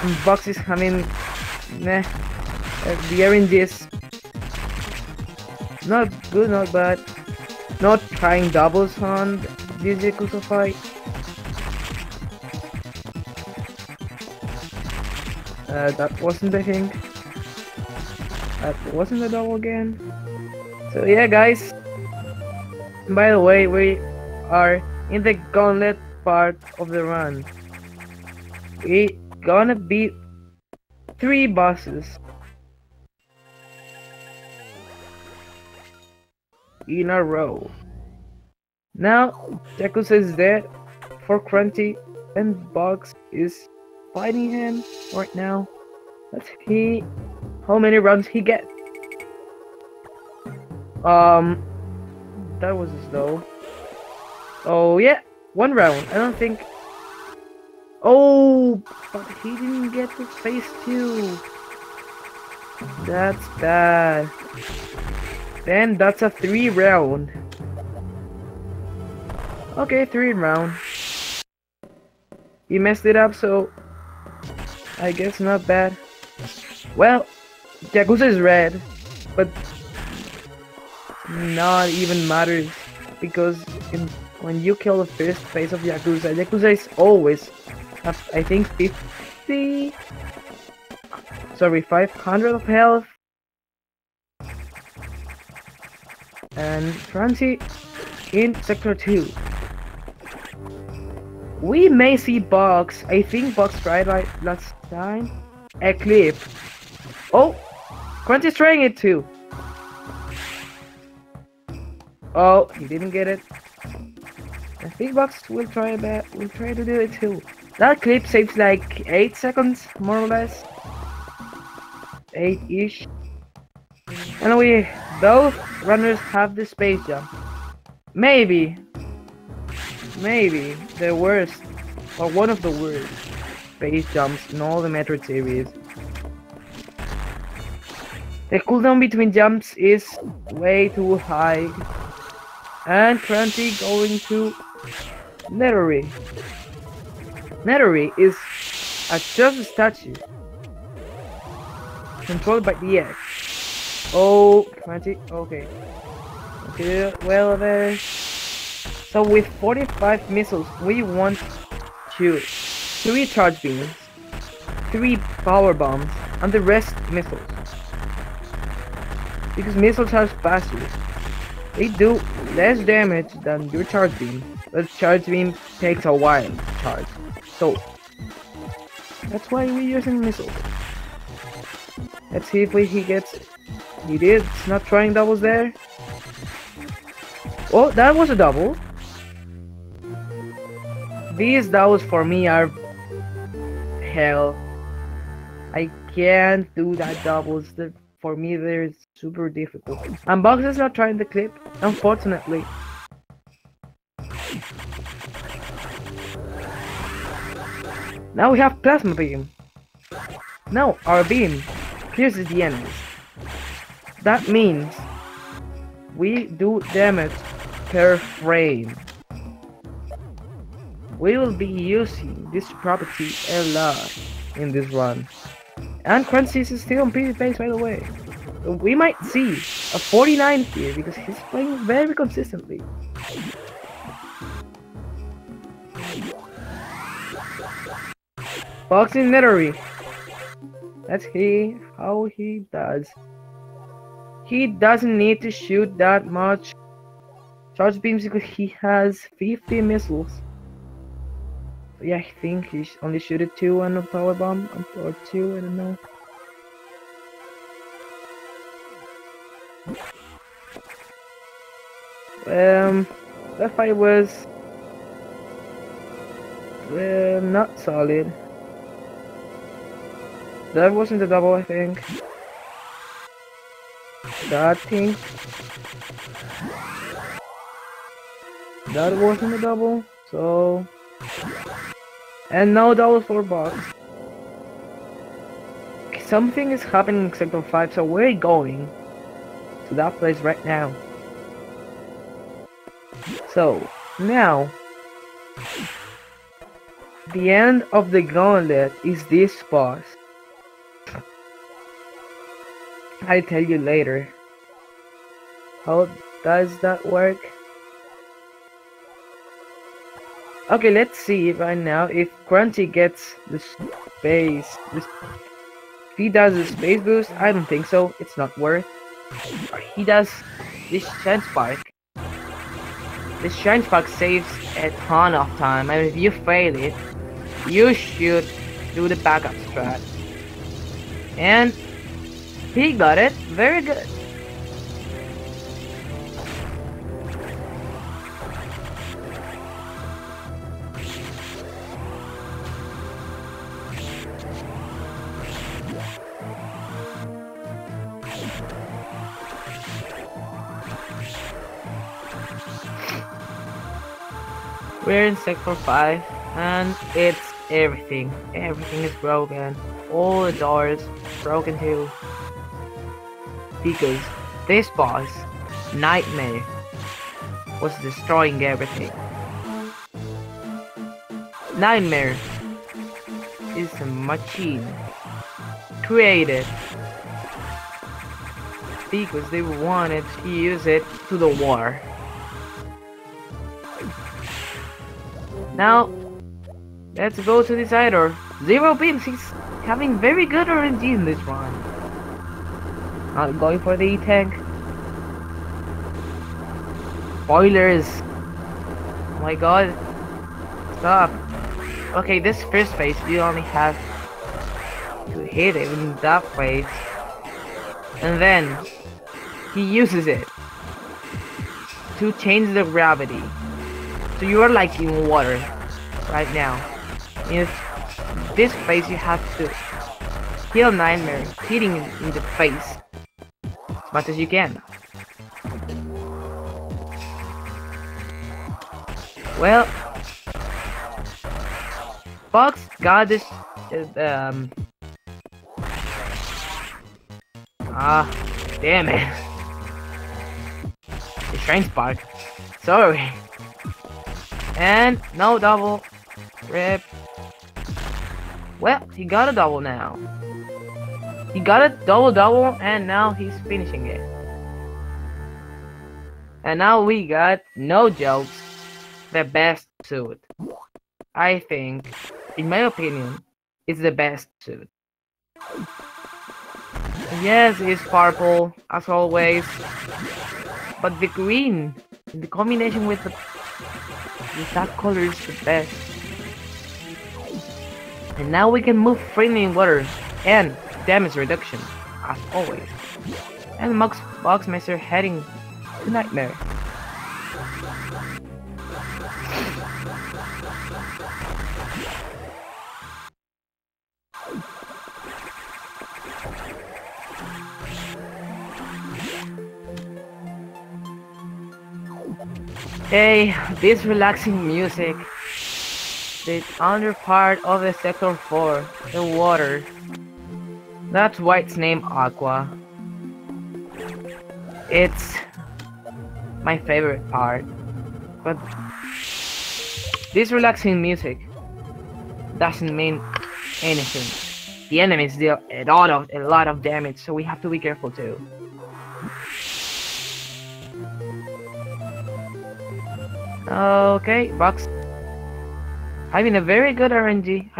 And Box is having the RNG is not good, not bad. Not trying doubles on this Yakuza fight. That wasn't the thing. That wasn't the double again. So yeah, guys. By the way, we are in the gauntlet part of the run. We gonna beat 3 bosses in a row. Now Yakuza is dead for Crunchy, and Box is fighting him right now. Let's see how many rounds he gets. Um, that was slow. Oh yeah, one round. I don't think. Oh, but he didn't get to phase 2. That's bad. Then that's a 3 round. Okay, 3 round. He messed it up, so I guess not bad. Well, Yakuza is red, but not even matters because when you kill the first phase of Yakuza, Yakuza is always have, I think 500 of health, and Francie in Sector 2. We may see Box. I think Box tried right last time. Eclipse. Oh, Crunchy's trying it too. Oh, he didn't get it. I think Box will try to do it too. That clip saves like 8 seconds, more or less. 8-ish. And both runners have the space jump. Maybe the worst, or one of the worst space jumps in all the Metroid series. The cooldown between jumps is way too high. And Crunchy going to Nettery. Nettery is a just statue controlled by the X. Oh, Crunchy, okay. Okay, well there. So with 45 missiles, we want to 3 charge beams, 3 power bombs, and the rest missiles. Because missiles are faster. They do less damage than your charge beam, but charge beam takes a while to charge. So that's why we're using missiles. Let's see if he gets. He did. It's not trying doubles there. Oh, that was a double. These doubles for me are hell. I can't do that doubles. For me, they're super difficult. And Box is not trying the clip, unfortunately. Now we have Plasma Beam. Now our beam pierces the enemies. That means we do damage per frame. We will be using this property a lot in this run. And Crunchy is still on PvP, by the way. So we might see a 49 here because he's playing very consistently. Boxing Nettery. That's how he does. He doesn't need to shoot that much charge beams because he has 50 missiles. So yeah, I think he only shooted 2 on a power bomb or 2, I don't know. That fight was not solid. That wasn't a double, I think. That wasn't a double, so. And no double for Box. Something is happening in Sector 5, so we're going to that place right now. So, now, the end of the gauntlet is this boss. I'll tell you later. How does that work? Okay, let's see right now if Crunchy gets the space. If he does the space boost, I don't think so. It's not worth. Or he does this Shine Spark. This Shine Spark saves a ton of time, and if you fail it, you should do the backup strat. And he got it. Very good. We're in Sector 5, and it's everything. Everything is broken. All the doors broken too. Because this boss, Nightmare, was destroying everything. Nightmare is a machine created because they wanted to use it to the war. Now, let's go to this idol. Zero Beams, he's having very good RNG in this run. Not going for the E-Tank. Spoilers. Oh my god. Stop. Okay, this first phase, you only have to hit it in that phase. And then, he uses it to change the gravity. So you are like in water right now. In this phase you have to kill Nightmare, hitting him in the face as much as you can. Well, Box got this. Damn it! The Shrine Spark. Sorry. And no double. Rip. Well, he got a double now. He got a double, and now he's finishing it. And now we got, no jokes, the best suit. I think, in my opinion, it's the best suit. Yes, it's purple, as always. But the green, the combination with that color is the best. And now we can move freely in water and damage reduction, as always. And Boxmeister heading to Nightmare. Hey, this relaxing music. The under part of the Sector 4, the water. That's why it's named Aqua. It's my favorite part. But this relaxing music doesn't mean anything. The enemies deal a lot of damage, so we have to be careful too. Okay, Box. Having a very good RNG,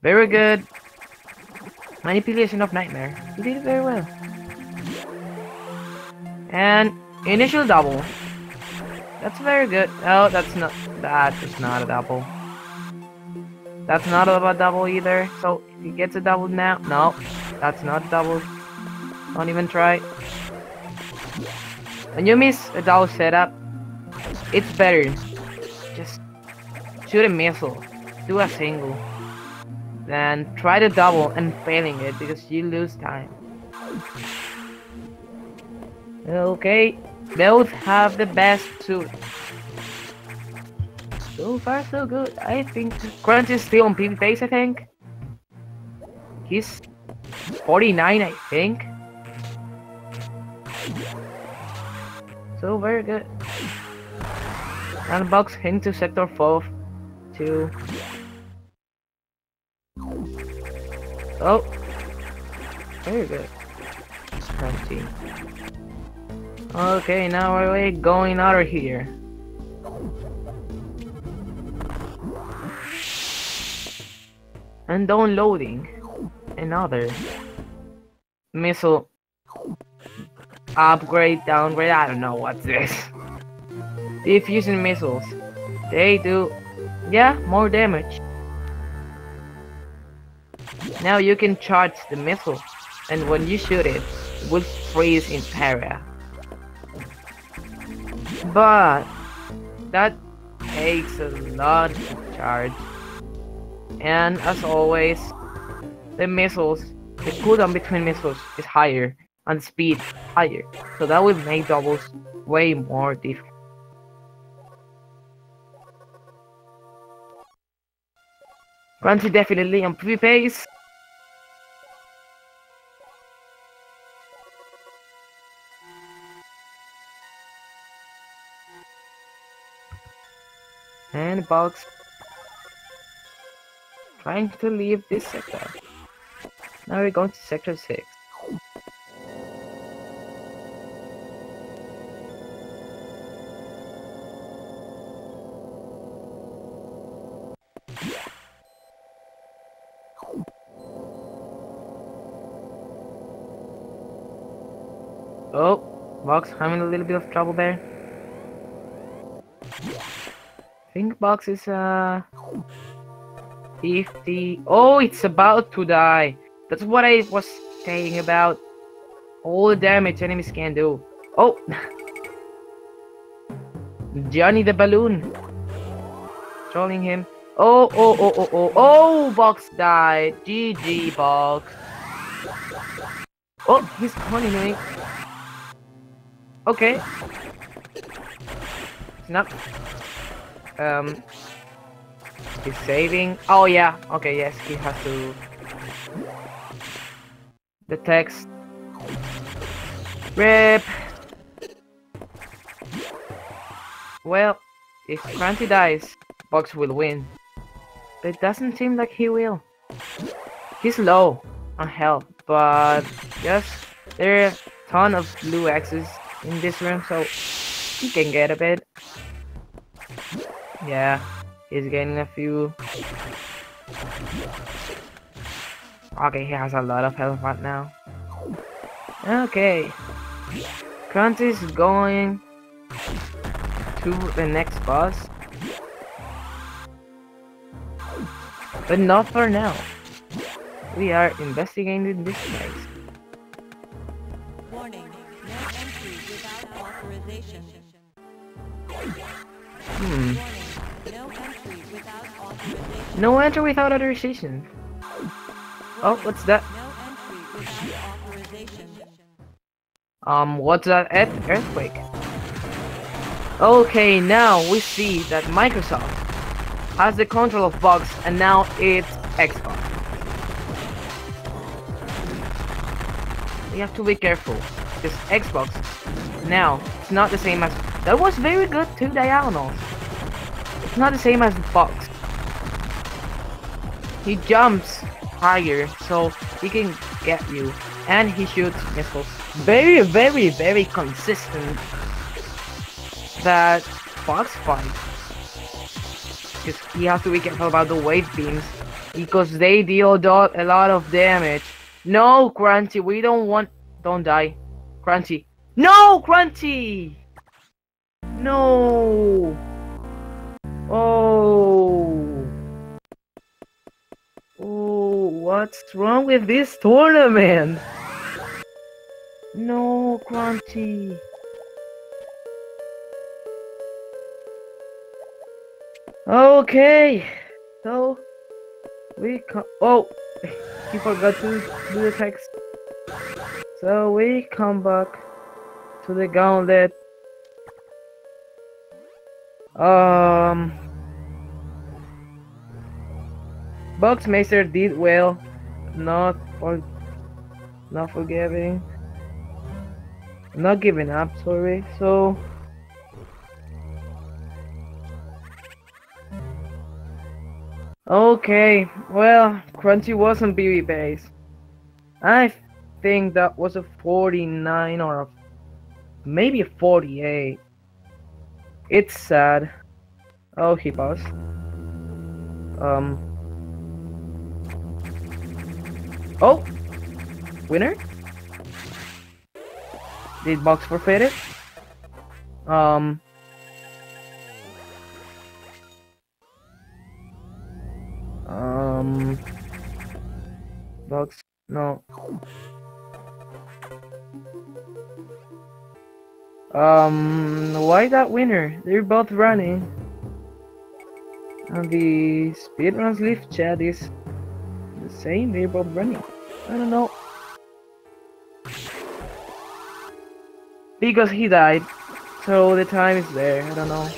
very good manipulation of Nightmare. He did it very well. And initial double. That's very good. Oh, that is not a double. That's not a double either. So if he gets a double now, no, that's not a double. Don't even try. When you miss a double setup, it's better. Just shoot a missile, do a single, then try to double and failing it because you lose time. Okay, both have the best suit. So far so good. I think Crunch is still on PB base, I think. He's 49, I think. So very good. And Box into Sector 4 too. Oh, very good. Crunchy. Okay, now we're going out of here. And downloading another missile upgrade, downgrade, I don't know what's this. Diffusion missiles. They do, yeah, more damage. Now you can charge the missile, and when you shoot it, it will freeze in area. But that takes a lot of charge. And as always, the missiles, the cooldown between missiles is higher and speed higher, so that will make doubles way more difficult. Crunchy definitely on PvP pace. And Box trying to leave this sector. Now we're going to sector 6. Oh, Box having a little bit of trouble there. I think Box is 50. Oh, it's about to die. That's what I was saying about all the damage enemies can do. Oh, Johnny the Balloon trolling him. Oh, Box died. GG, Box. Oh, he's continuing. Okay. It's not. He's saving. Oh yeah. Okay, yes, he has to. The text. RIP. Well, if Crunchy dies, Box will win. But it doesn't seem like he will. He's low on health, but just there are a ton of blue X's in this room, so he can get a bit. Yeah, he's getting a few. Okay, he has a lot of health right now. Okay, Crunchy's going to the next boss, but not for now. We are investigating this place. Warning, no entry without authorization. Warning, no entry without authorization. No entry without authorization. Oh, what's that? No entry without authorization. What's that? Earthquake. Okay, now we see that Microsoft has the control of Box, and now it's Xbox. We have to be careful, because Xbox now it's not the same as that was very good too, diagonals. It's not the same as Box. He jumps higher so he can get you, and he shoots missiles. Very consistent. That Box fight, because he has to be careful about the wave beams, because they deal a lot of damage. No, Crunchy, we don't die. Crunchy. No, Crunchy! No! Oh, what's wrong with this tournament? No, Crunchy. Okay, so we oh, he forgot to do the text. So we come back to the gauntlet. Boxmeister did well, not forgiving, not giving up. Sorry. So. Okay, well, Crunchy wasn't BB base. I think that was a 49 or maybe a 48. It's sad. Oh, he paused. Oh, winner? Did Box forfeit it? Box, no. Why that winner? They're both running. And the speedruns live chat is the same, they're both running. I don't know. Because he died. So the time is there, I don't know.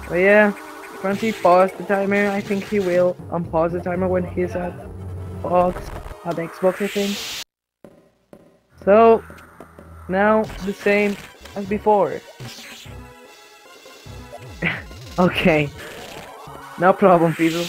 But yeah, Crunchy pause the timer. I think he will unpause the timer when he's Box at the Xbox, I think. So now the same as before. Okay, no problem, people.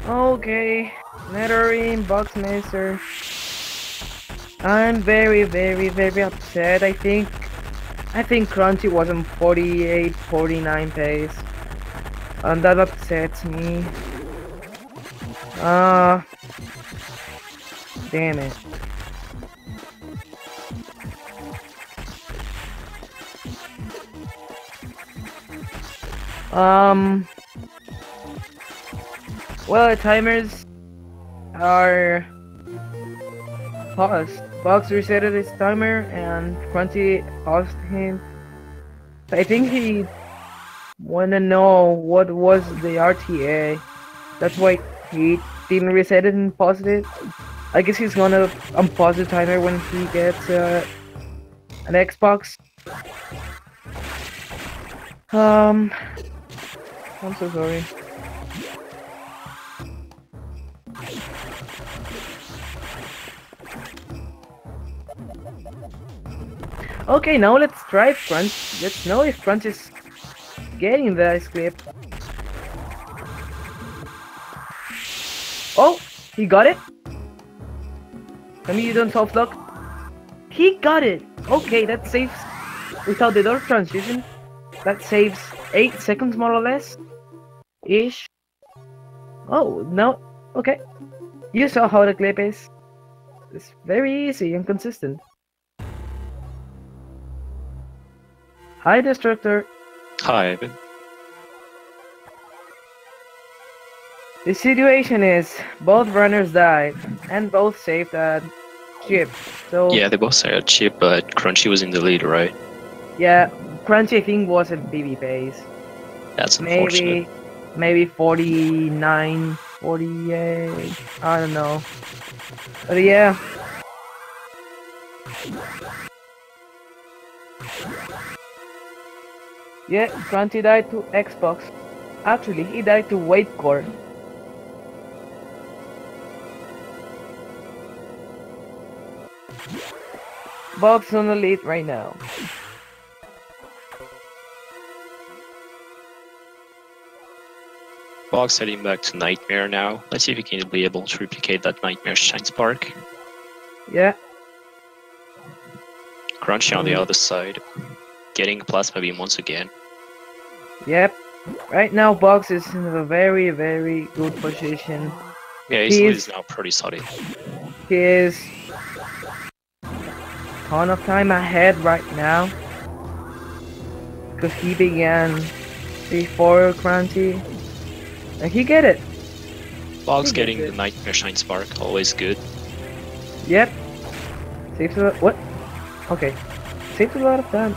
Okay, Netherine, Boxmeister. I'm very upset. I think Crunchy was on 48, 49 pace. And that upsets me. Damn it. Well, the timers are paused. Box resetted his timer and Crunchy paused him. I think he wanna know what was the RTA. That's why he didn't reset it and paused it. I guess he's gonna unpause the timer when he gets an Xbox. I'm so sorry. Okay, now let's try Crunch. Let's know if Crunch is getting the ice clip. Oh, he got it. Tell me you don't soft lock. He got it. Okay, that saves without the door transition. That saves 8 seconds more or less. Ish. Oh, no. Okay. You saw how the clip is. It's very easy and consistent. Hi, Destructor. Hi, Evan. The situation is both runners died and both saved at chip. So Yeah, they both said a chip, but Crunchy was in the lead, right? yeah, Crunchy I think was at BB pace. That's unfortunate. Maybe 49, 48. I don't know. But yeah. Yeah, Crunchy died to Xbox. Actually, he died to Weight Core. Bob's on the lead right now. Box heading back to Nightmare now. Let's see if he can be able to replicate that Nightmare Shine Spark. Yeah. Crunchy on the other side. Getting Plasma Beam once again. Yep. Right now, Box is in a very good position. Yeah, his lead is now pretty solid. He is ton of time ahead right now. Because he began before Crunchy. And he get it. Box getting the Nightmare Shine Spark, always good. Yep. Saves a lot. What? Okay. Saves a lot of time.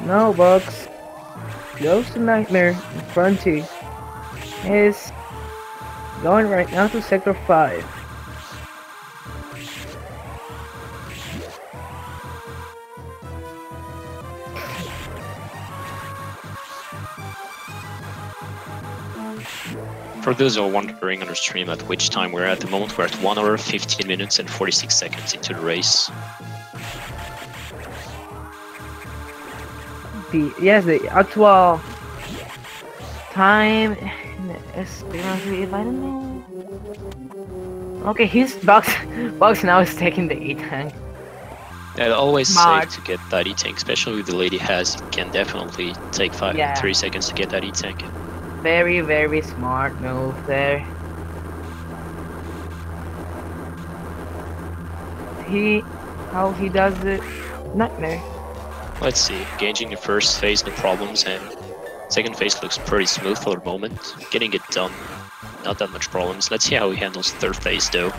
Now Box goes to Nightmare and Crunchy is going right now to Sector 5. For those who are wondering on the stream at which time we're at the moment, we're at 1 hour, 15 minutes, and 46 seconds into the race. The actual time is currently, if I don't know. Okay, his box now is taking the E-tank. Yeah, always Smart. safe to get that E-tank, especially if the lady has, can definitely take 3 seconds to get that E-tank. Very, very smart move there. How he does it? Nightmare. Let's see, gauging the first phase, no problems, and second phase looks pretty smooth for the moment. Getting it done, not that much problems. Let's see how he handles third phase though.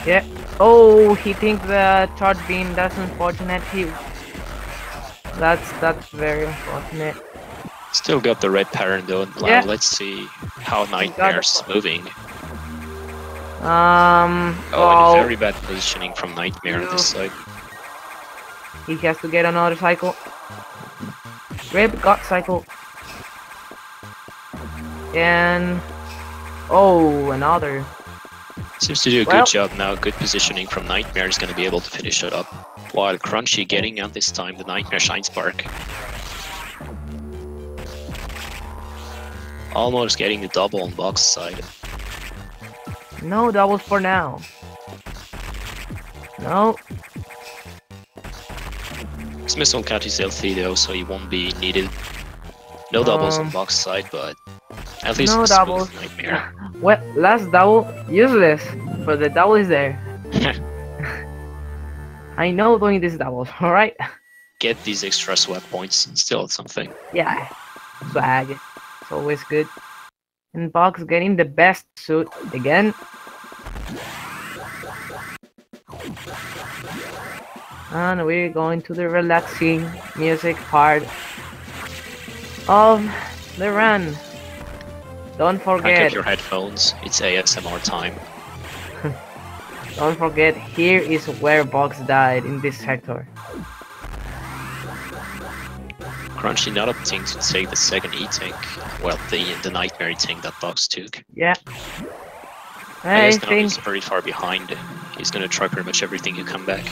Yeah. Oh, he thinks the charge beam. That's unfortunate. That's very unfortunate. Still got the red pattern though. And Yeah. let's see how Nightmare's moving. Oh, And very bad positioning from Nightmare on this side. he has to get another cycle. Rib got cycle. And oh, another. Seems to do a good job now. Good positioning from Nightmare is going to be able to finish it up. While Crunchy getting out this time the Nightmare Shine Spark. Almost getting the double on box side. No doubles for now. No. His missile cut is healthy though, so he won't be needed. No doubles on box side, but at least no a smooth doubles. Nightmare. Well, last double useless, but the double is there. I know doing these doubles, alright? Get these extra swap points, still something. Yeah, swag. It's always good. And Box getting the best suit again. And we're going to the relaxing music part of the run. Don't Crank forget. up your headphones, it's ASMR time. Don't forget, here is where Box died in this sector. Crunchy not opting to take the second E-tank. Well, the Nightmare E-tank that Box took. Yeah. I I guess now think. he's pretty far behind. He's gonna try pretty much everything to come back.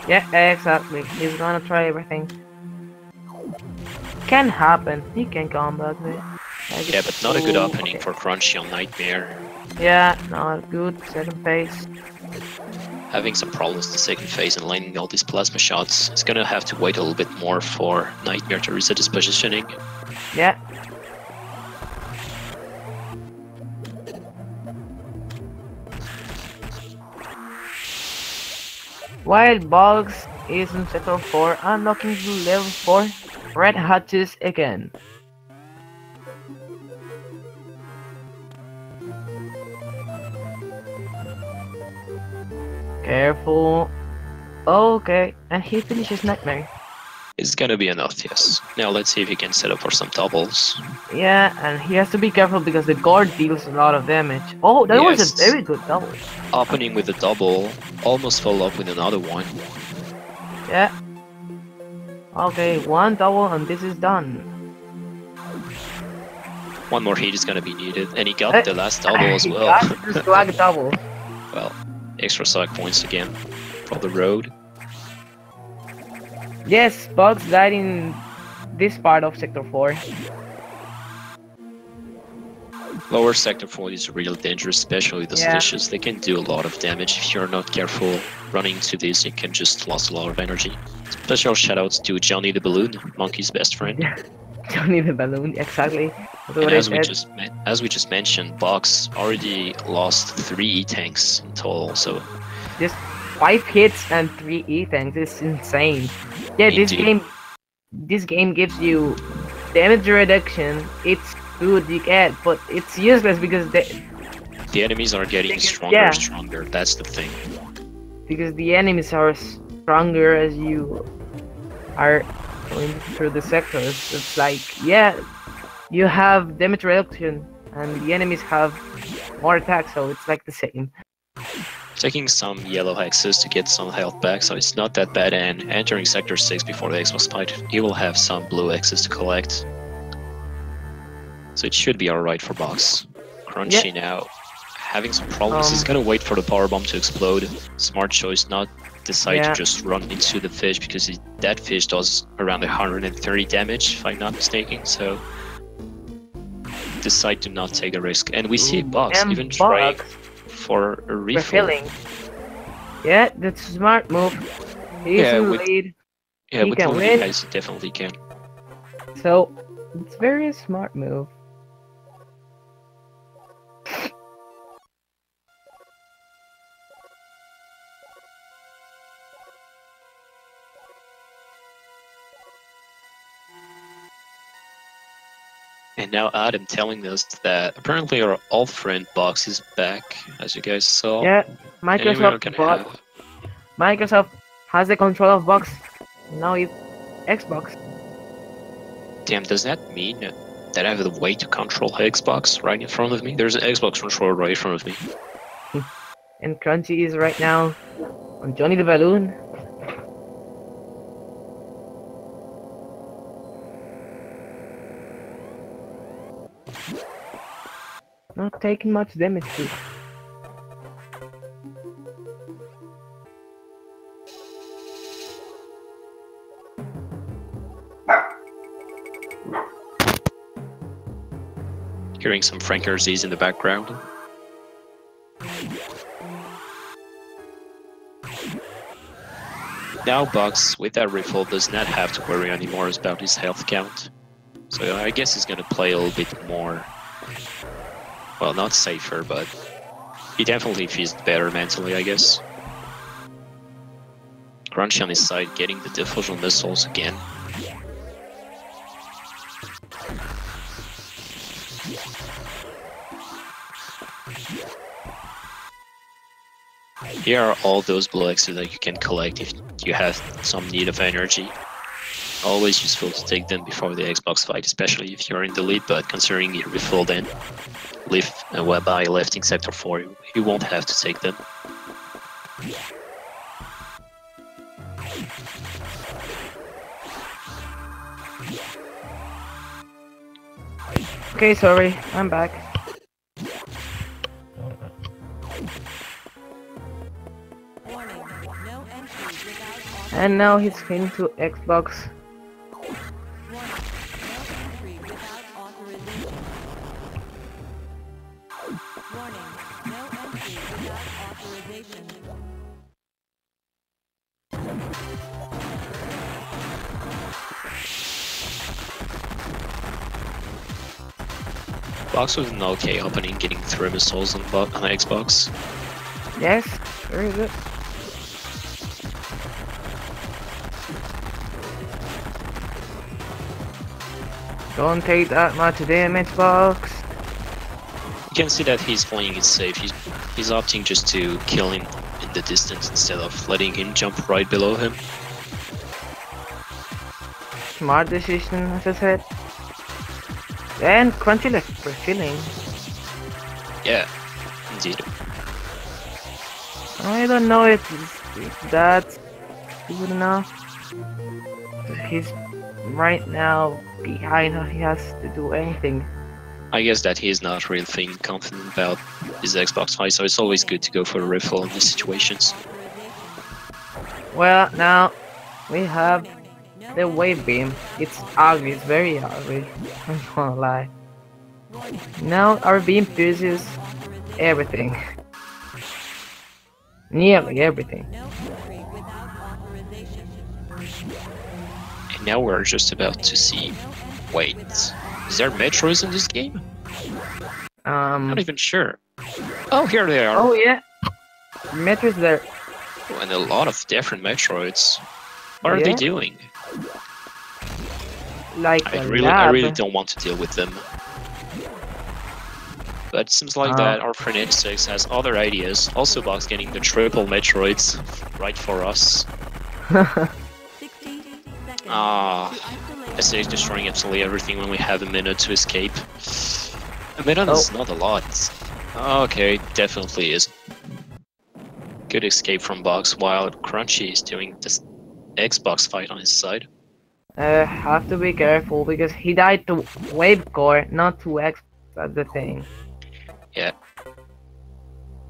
Yeah, exactly. He's gonna try everything. Can happen. He can come back there. Yeah, but not a good Oh, opening okay. for Crunchy on Nightmare. Yeah, not good. Second phase. Having some problems the second phase and landing all these plasma shots. He's gonna have to wait a little bit more for Nightmare to reset his positioning. Yeah. While Bugs is in sector 4, unlocking to level 4 red hatches again. Careful. Okay, and he finishes Nightmare. It's gonna be enough, yes. Now let's see if he can set up for some doubles. Yeah, and he has to be careful because the guard deals a lot of damage. Oh, that was Yes. a very good double. Opening with a double, almost follow up with another one. Yeah. Okay, one double and this is done. One more hit is gonna be needed, and he got the last double as well. Got the swag double. Well, extra swag points again for the road. Yes, Bugs died in this part of Sector 4. Lower sector 4 is really dangerous, especially with the Yeah. slishes. They can do a lot of damage if you're not careful. Running into this, you can just lose a lot of energy. Special shoutouts to Johnny the Balloon, Monkey's best friend. Johnny the Balloon, exactly. That's And what I as we said. just mentioned, Box already lost 3 E-tanks in total, so Just 5 hits and 3 E-tanks is insane. Yeah, Indeed. this game gives you damage reduction. It's good, you get, but it's useless because the enemies are getting stronger yeah. and stronger. That's the thing. the enemies are stronger as you are going through the sectors. It's like, yeah, you have damage reduction and the enemies have more attack, so it's like the same. Taking some yellow hexes to get some health back, so it's not that bad, and entering sector 6 before the Xbox fight, he will have some blue hexes to collect. So it should be alright for Box. Crunchy now having some problems. He's gonna wait for the power bomb to explode. Smart choice, not decide to just run into the fish because that fish does around 130 damage, if I'm not mistaken. So decide to not take a risk. And we see Box even trying for a refill. Yeah, that's a smart move. He's in the lead. Yeah, he with can the win. lead, he definitely can. So it's very smart move. And now Adam telling us that apparently our old friend Box is back, as you guys saw. Yeah, Microsoft has the control of Box. Now it's Xbox. Damn, does that mean that I have the way to control Xbox right in front of me? There's an Xbox controller right in front of me. And Crunchy is right now on Johnny the Balloon. Not taking much damage too. Hearing some Frank Garzies in the background. Now Box, with that refill, does not have to worry anymore about his health count. So I guess he's gonna play a little bit more... Well, not safer, but he definitely feels better mentally, I guess. Crunchy on his side, getting the diffusion missiles again. Here are all those blue X's that you can collect if you have some need of energy. Always useful to take them before the Xbox fight, especially if you're in the lead, but considering you refill then, by lifting Sector 4, you won't have to take them. Okay, sorry, I'm back. Warning, no entry without And now he's into Xbox. Warning, no entry without authorization. Warning, no entry without authorization. Box with an okay opening, getting 3 missiles on Xbox. Yes, very good. Don't take that much damage, Box. You can see that he's playing it safe. He's opting just to kill him in the distance instead of letting him jump right below him. Smart decision, as I said. And Crunchylex refilling. Yeah, indeed. I don't know if that's good enough. He's right now behind how he has to do anything. I guess that he's not really feeling confident about his Xbox fight, so it's always good to go for a refill in these situations. Well, now we have the wave beam. It's ugly, it's very ugly. I'm not gonna lie. Now our beam pierces everything. Nearly everything. No entry without authorization. And now we're just about to see... Wait, is there Metroids in this game? Not even sure. Oh, here they are. Oh yeah, Metroid's there. Oh, and a lot of different Metroids. What are they doing? Like I really don't want to deal with them. But it seems like that our friend N6 has other ideas. Also, Box getting the triple Metroids right for us. 60 seconds. S6 destroying absolutely everything when we have a minute to escape. A minute is not a lot. Okay, definitely is. Good escape from Box while Crunchy is doing this Xbox fight on his side. Have to be careful because he died to wave core, not to X. That's the thing. Yeah.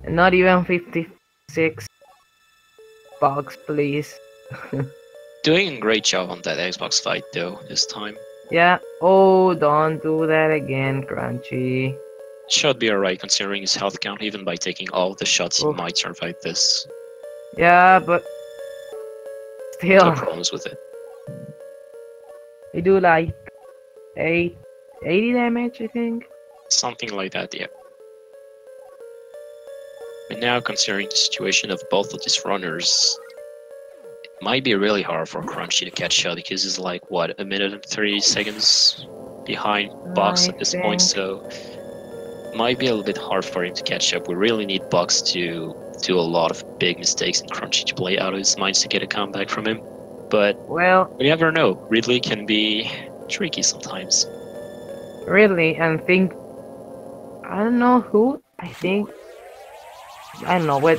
And not even 56 bucks, please. Doing a great job on that Xbox fight though, this time. Yeah. Oh, don't do that again, Crunchy. Should be alright considering his health count, even by taking all the shots he Oof. might survive this. Yeah, but No still, problems with it. we do like 80 damage, I think. Something like that, yeah. And now considering the situation of both of these runners, it might be really hard for Crunchy to catch up because he's like, what, a minute and 30 seconds behind Box I at this think. point, so might be a little bit hard for him to catch up. We really need Box to do a lot of big mistakes and Crunchy to play out of his minds to get a comeback from him. But Well, we never know. Ridley can be tricky sometimes. really, and think. I don't know who. I don't know what.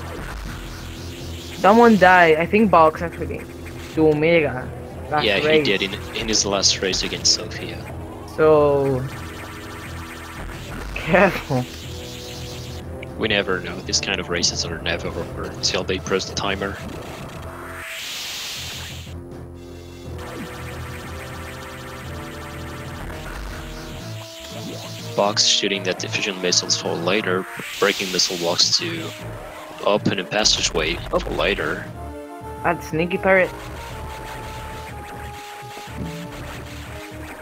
Someone died. I think Box actually. To Omega. Last Yeah, race. he did in his last race against Sophia. So careful. We never know. This kind of races are never over until they press the timer. Box shooting that diffusion missiles for later, breaking missile blocks to open a passageway for later. That sneaky turret.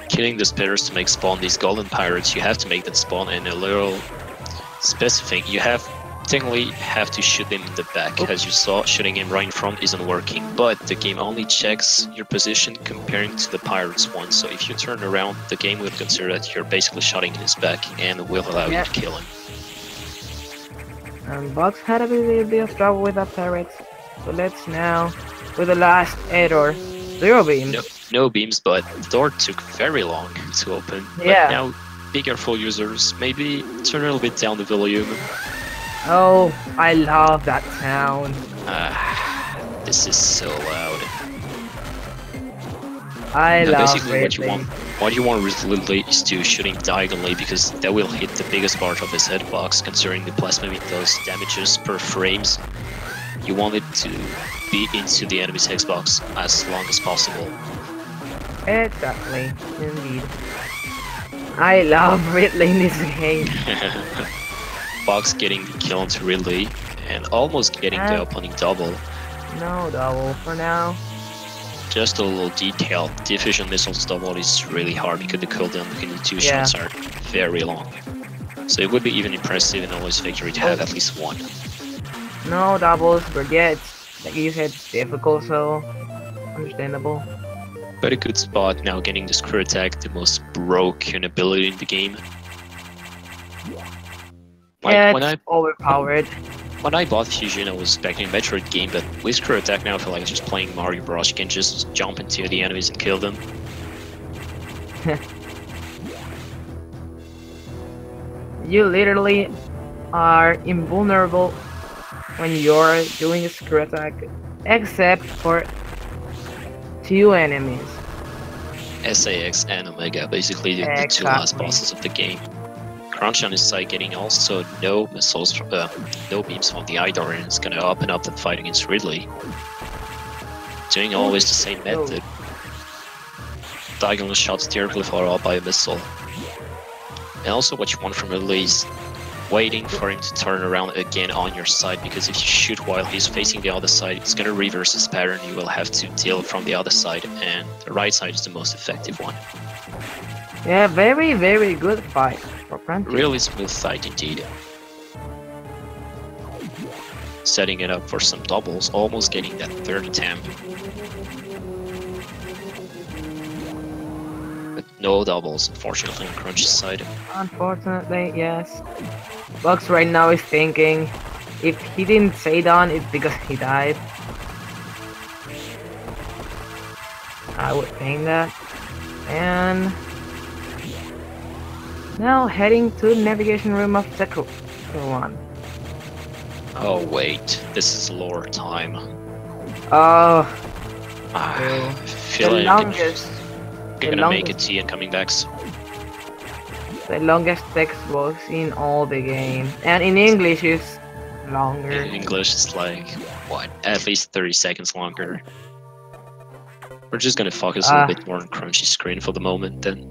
Killing the spitters to make spawn these golden pirates, you have to make them spawn in a little specific. You technically have to shoot them in the back. As you saw, shooting him right in front isn't working, but the game only checks your position comparing to the pirate's one. So if you turn around, the game will consider that you're basically shooting in his back and will allow you to kill him. And Box had a little bit of trouble with that turret. So let's now, with the last error, 0 beam. No beams, but the door took very long to open. Yeah. But now, be careful users, maybe turn a little bit down the volume. Oh, I love that sound. This is so loud. I Now, love basically Ridley. what you want Ridley is to shoot him diagonally because that will hit the biggest part of his hitbox. Considering the plasma beam does damages per frames, you want it to be into the enemy's hitbox as long as possible. Exactly, indeed. I love Ridley in this game. Box getting the kill onto Ridley and almost getting the opening double. No double for now. Just a little detail, diffusion missiles double is really hard because the cooldown between the two shots are very long. So it would be even impressive in always victory to have at least one. No doubles, but yeah, it's, like you said, it's difficult, so understandable. But a good spot now getting the screw attack, the most broken ability in the game. Like Yeah, when it's overpowered. When I bought Fusion, I was expecting a Metroid game, but with screw attack now I feel like just playing Mario Bros. You can just jump into the enemies and kill them. You literally are invulnerable when you're doing a screw attack, except for 2 enemies. SAX and Omega, basically the 2 last bosses of the game. Crunch on his side getting also no missiles, no beams from the Idor, and it's gonna open up the fight against Ridley. Doing always the same method. Diagonal shots directly followed up by a missile. And also what you want from Ridley is waiting for him to turn around again on your side, because if you shoot while he's facing the other side, it's gonna reverse his pattern. You will have to deal from the other side, and the right side is the most effective one. Yeah, very, very good fight for Crunchy. Really smooth fight indeed. Setting it up for some doubles, almost getting that 3rd attempt. But no doubles, unfortunately, on Crunch's side. Unfortunately, yes. Box right now is thinking, if he didn't say down, it's because he died. I would think that. And now heading to the navigation room of Sector 1. Oh wait, this is lore time. Oh, I the feel like longest. I'm gonna make a T and coming back. the longest text box in all the game, and in English is longer. In English, it's like, what, at least 30 seconds longer. We're just gonna focus a little bit more on Crunchy screen for the moment then.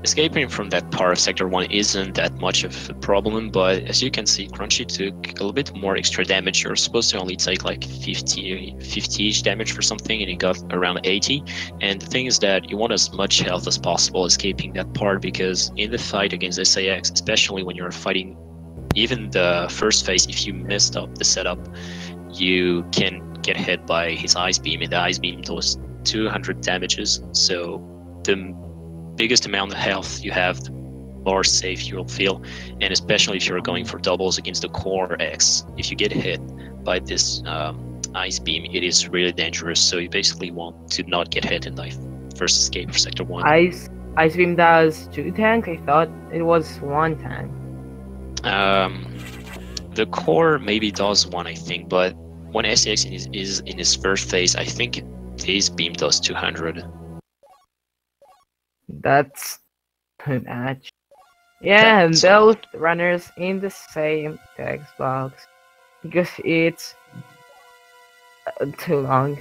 Escaping from that part of Sector 1 isn't that much of a problem, but as you can see, Crunchy took a little bit more extra damage. You're supposed to only take like 50-ish damage for something, and he got around 80. And the thing is that you want as much health as possible escaping that part, because in the fight against SAX, especially when you're fighting even the first phase, if you messed up the setup, you can get hit by his Ice Beam, and the Ice Beam does 200 damages. So the biggest amount of health you have, the more safe you'll feel, and especially if you're going for doubles against the core X. If you get hit by this Ice Beam, it is really dangerous, so you basically want to not get hit in the first escape for Sector 1. Ice Beam does 2 tanks? I thought it was 1 tank. The core maybe does 1, I think, but when SAX is in his first phase, I think his beam does 200. That's too much. Yeah, and those runners in the same text box, because it's too long.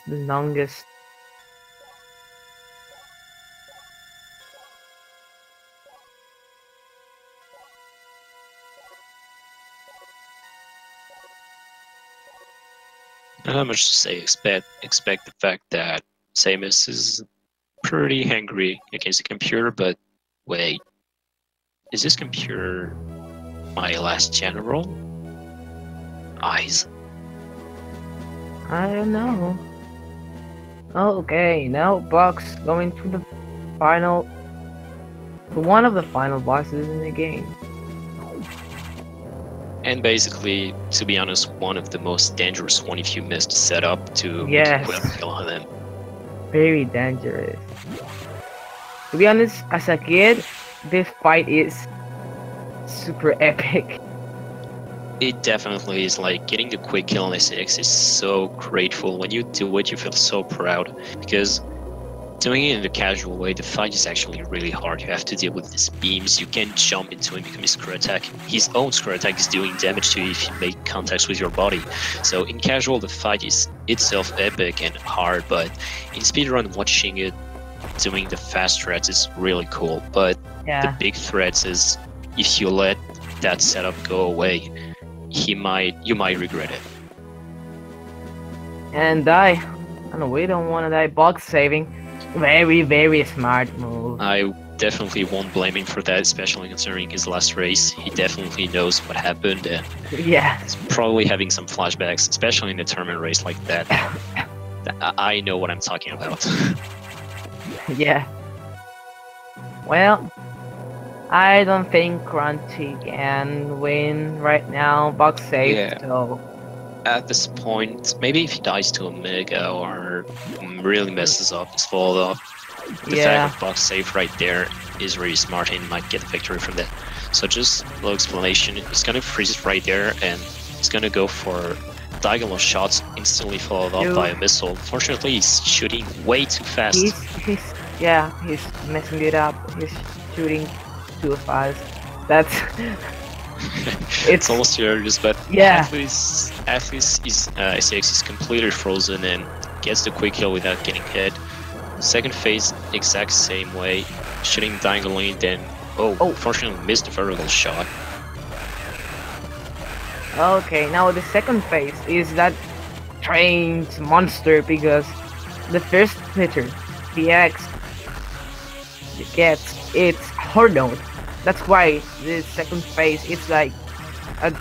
The longest. Not much to say. Expect the fact that Samus is pretty angry against the computer, but wait, is this computer my last general? Eyes. I don't know. Okay, now Box going to the final, one of the final bosses in the game. And basically, to be honest, one of the most dangerous one if you missed setup to Yes. make a quick kill on them. Very dangerous. To be honest, as a kid, this fight is super epic. It definitely is. Like, getting the quick kill on SX is so grateful. When you do it, you feel so proud, because doing it in the casual way, the fight is actually really hard. You have to deal with these beams. You can't jump into him because his screw attack. His own screw attack is doing damage to you if you make contacts with your body. So in casual, the fight is itself epic and hard, but in speedrun, watching it doing the fast threats is really cool. But the big threats is, if you let that setup go away, you might regret it. And die. Oh, no, we don't want to die. Box saving. Very, very smart move. I definitely won't blame him for that, especially considering his last race. He definitely knows what happened, and yeah, he's probably having some flashbacks, especially in a tournament race like that. I know what I'm talking about. Yeah. Well, I don't think Crunchy can win right now. Box safe, Yeah. so At this point, maybe if he dies to a Mega or really messes up his fall off, the fact of box safe right there is really smart, and might get the victory from that. So just low explanation, he's gonna freeze it right there, and he's gonna go for diagonal shots, instantly followed up by a missile. Fortunately, he's shooting way too fast. He's messing it up. He's shooting too fast. That's it's almost hilarious, but yeah. at least his SX is completely frozen and gets the quick kill without getting hit. Second phase, exact same way, shooting diagonally, then fortunately missed the vertical shot. Okay, now the second phase is that trained monster, because the first hitter, the X, gets its hard node. That's why the second phase it's like a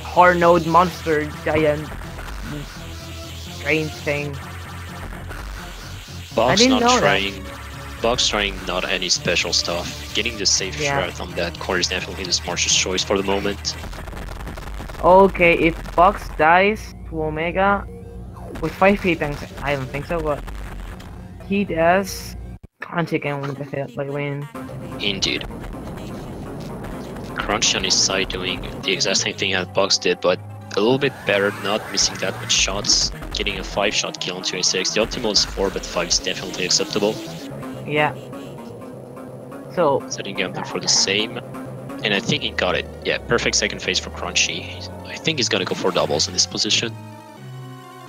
hard node monster giant strange thing. Box trying not any special stuff. Getting the safe shot on that core is definitely the smartest choice for the moment. Okay, if Box dies to Omega with 5 hit tanks, I don't think so, but he does. Crunchy can win. Indeed. Crunchy on his side doing the exact same thing that Box did, but a little bit better, not missing that much shots, getting a 5-shot kill on 26. The optimal is 4, but 5 is definitely acceptable. Yeah. So Setting him there for the same. And I think he got it. Yeah, perfect second phase for Crunchy. I think he's gonna go for doubles in this position.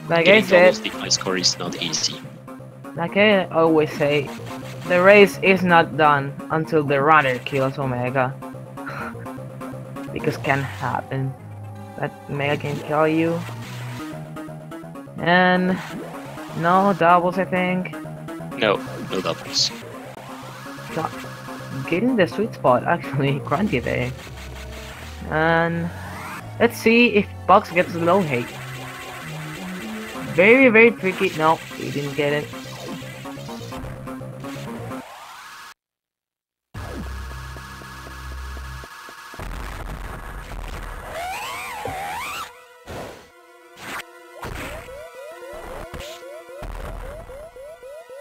like Getting I said, doubles the high score is not easy. like I always say, the race is not done until the runner kills Omega. Because can happen that Omega can kill you. And no doubles, I think. No doubles. Got- Getting the sweet spot actually, Crunchy there. And let's see if Box gets low hate. Very, very tricky. No, he didn't get it.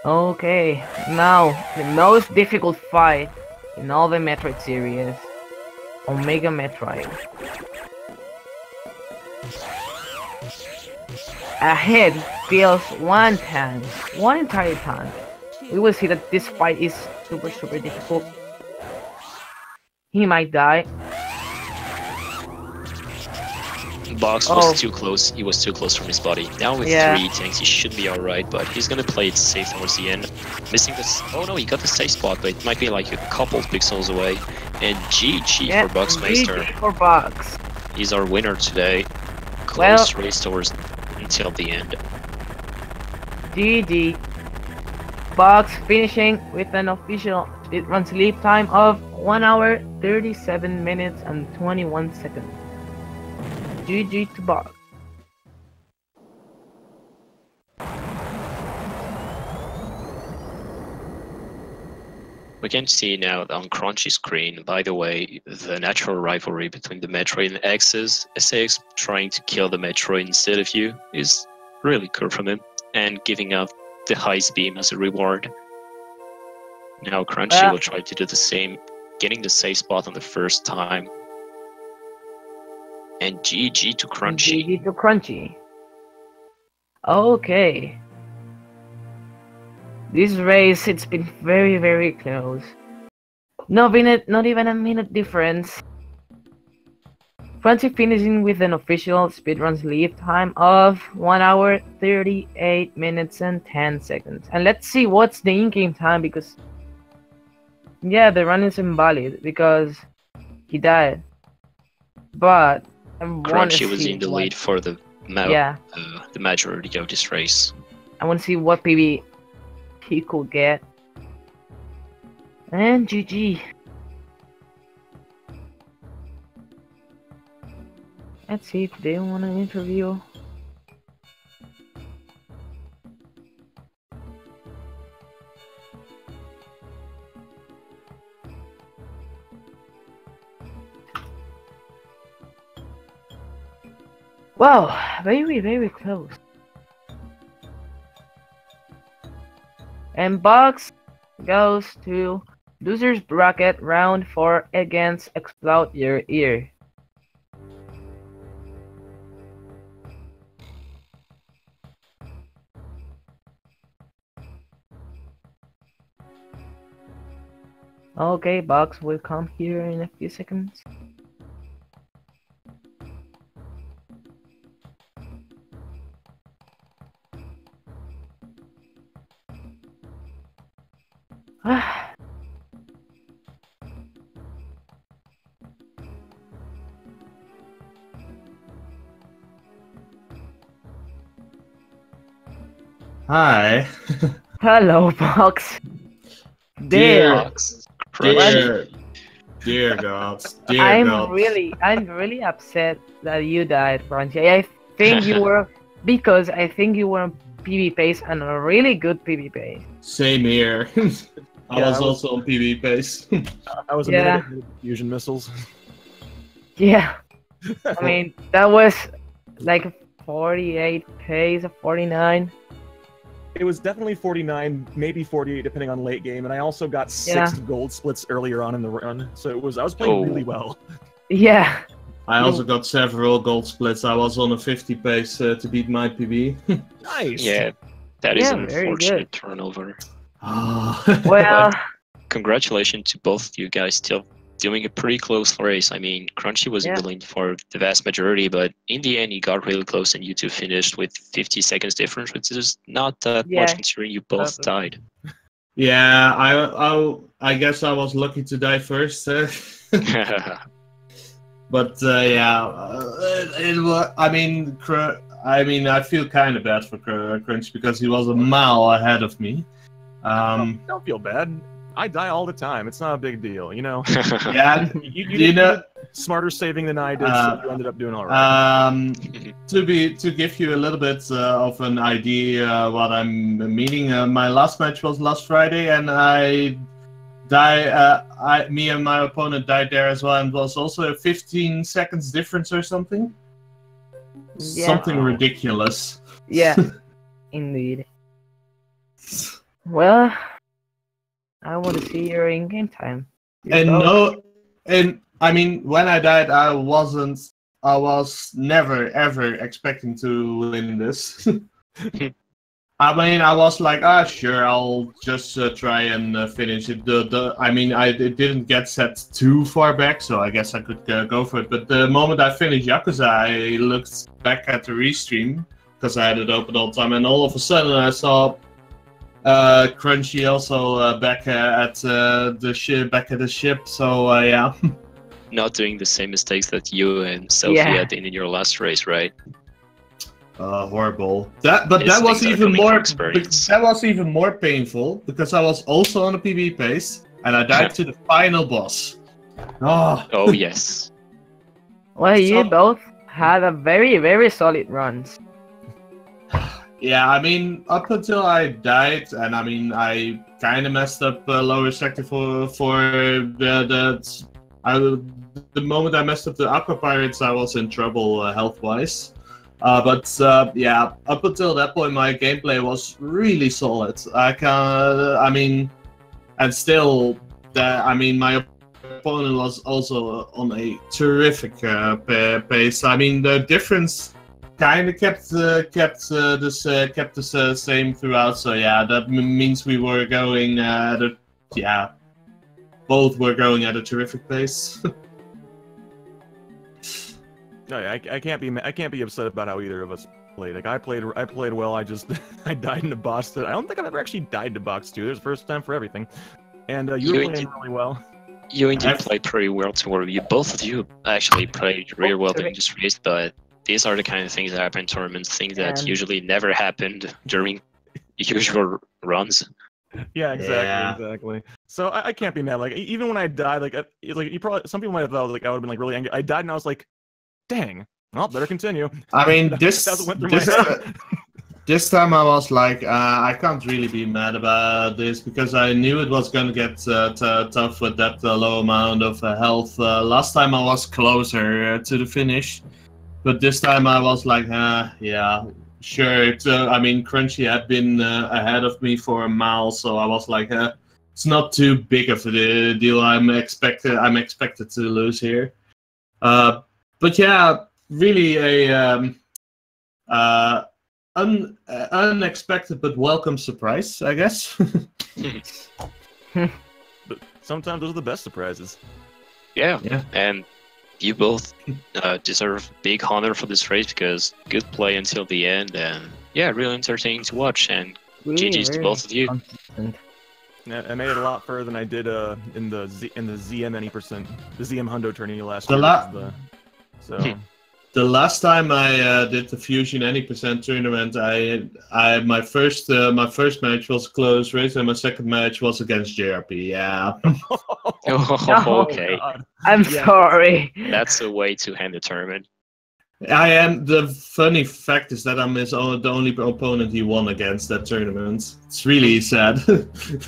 Okay, now the most difficult fight in all the Metroid series, Omega Metroid. A head feels one entire tank. We will see that this fight is super difficult. He might die. Box was too close. He was too close from his body. Now with 3 tanks, he should be alright, but he's gonna play it safe towards the end. Missing this. Oh no, he got the safe spot, but it might be like a couple pixels away. And GG for Boxmeister. GG for Box. He's our winner today. Close race towards until the end. GG. Box finishing with an official speedrun sleep time of 1 hour 37 minutes and 21 seconds. GG to Box. We can see now on Crunchy's screen, by the way, the natural rivalry between the Metroid and X's. SAX trying to kill the Metroid instead of you is really cool from him, and giving up the Heist Beam as a reward. Now Crunchy will try to do the same, getting the safe spot on the first time. And GG to Crunchy. GG to Crunchy. Okay. This race, it's been very close. Not even a minute difference. Crunchy finishing with an official speedrun sleep time of 1 hour 38 minutes and 10 seconds. And let's see what's the in-game time, because yeah, the run is invalid because he died. But Crunchy was in the lead for the majority of this race. I want to see what PB he could get. And GG. Let's see if they want an interview. Wow, very close. And Box goes to Losers Bracket Round 4 against Explode Your Ear. Okay, Box will come here in a few seconds. Hi. Hello, Box. Dear Box. Gods. Dear I'm Gods. really upset that you died, Crunchy. I think you were because I think you were on PB pace and a really good PB pace. Same here. I was also on PB pace. I was a minute ahead of fusion missiles. Yeah. I mean, that was like 48 pace, 49. It was definitely 49, maybe 48, depending on late game, and I also got 6 Yeah. gold splits earlier on in the run, so I was playing really well. Yeah. I also got several gold splits. I was on a 50 pace to beat my PB. Nice. Yeah, that is Yeah, an very unfortunate good. turnover. Well, Congratulations to both of you guys still doing a pretty close race. I mean, Crunchy was in Yeah. the lead for the vast majority, but in the end, you got really close and you two finished with 50 seconds difference, which is not that Yeah. much considering you both died. Yeah, I guess I was lucky to die first. But it was. I mean, I feel kind of bad for Crunch because he was a mile ahead of me. Don't feel bad. I die all the time. It's not a big deal, you know. Yeah, You you know. did smarter saving than I did, so you ended up doing all right. To give you a little bit of an idea what I'm meaning, my last match was last Friday, and me and my opponent died there as well, and was also a 15 seconds difference or something. Yeah. Something ridiculous. Yeah. Indeed. Well, I want to see your in-game time. And I mean, when I died, I was never ever expecting to win this. I mean, I was like, sure, I'll just try and finish it. It didn't get set too far back, so I guess I could go for it. But the moment I finished Yakuza, I looked back at the restream because I had it open all the time, and all of a sudden I saw Crunchy also back at the ship. So yeah. Not doing the same mistakes that you and Sophie had in your last race, right? Horrible. That was even more. That was even more painful because I was also on a PB pace and I died to the final boss. Oh yes. Well, you both had a very, very solid runs. Yeah, I mean, up until I died, and I mean, I kind of messed up lower sector for the moment I messed up the Aqua Pirates, I was in trouble health-wise. Yeah, up until that point, my gameplay was really solid. My opponent was also on a terrific pace. I mean, the difference kind of kept the same throughout. So yeah, that means we were going both were going at a terrific pace. No, I can't be upset about how either of us played. Like I played well. I just I died in a boss that I don't think I've ever actually died to box 2. There's the first time for everything. And you were playing really well. You indeed played pretty well toward you. Both of you actually played really well during this race, but these are the kind of things that happen in tournaments, things that usually never happened during usual runs. Yeah, exactly. So I can't be mad. Like even when I died, like you probably some people might have thought like I would have been like really angry. I died and I was like, dang. Well, better continue. I mean, this time I was like, I can't really be mad about this because I knew it was gonna get tough with that low amount of health. Last time I was closer to the finish, but this time I was like, yeah, sure. Crunchy had been ahead of me for a mile, so I was like, it's not too big of a deal. I'm expected to lose here. But yeah, really a unexpected but welcome surprise, I guess. But sometimes those are the best surprises. Yeah. And you both deserve big honor for this race because good play until the end, and yeah, really entertaining to watch. And GG's to both of you. I made it a lot further than I did in the ZM any percent, the ZM Hundo tourney last year. The last time I did the Fusion any percent tournament, my first match was a close race, and my second match was against JRP. Yeah. Okay. God. I'm sorry. That's a way to end the tournament. I am. The funny fact is that I'm the only opponent he won against that tournament. It's really sad.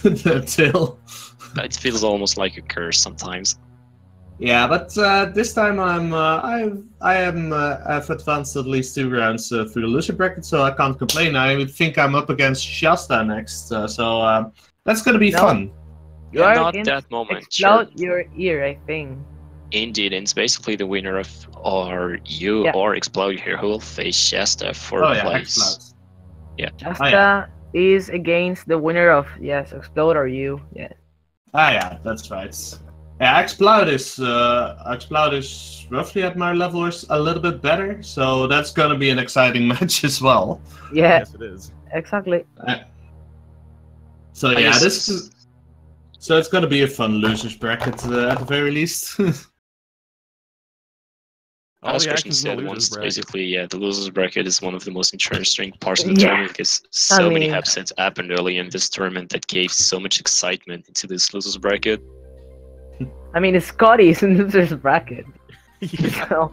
Until It feels almost like a curse sometimes. Yeah, but this time I've advanced at least 2 rounds through the loser bracket, so I can't complain. I think I'm up against Shasta next, so that's gonna be No. fun. You Yeah, are not against that moment. Sure. Explode Your Ear, I think. Indeed, and it's basically the winner of or you Yeah. or Explode here who will face Shasta for Oh yeah, place. X-Cloud. Shasta is against the winner of Explode or You. Yeah. Ah yeah, that's right. Yeah, X-Cloud is roughly at my level or a little bit better, so that's gonna be an exciting match as well. Yeah. Yes, it is. Exactly. So I yeah, guess- so it's gonna be a fun losers bracket at the very least. All As the Christian actions in the said losers once, bracket. basically, yeah, the losers bracket is one of the most interesting parts of the Yeah. tournament because so many mean- upsets happened early in this tournament that gave so much excitement into this losers bracket. I mean, Scotty is in the loser's bracket. Yeah. So,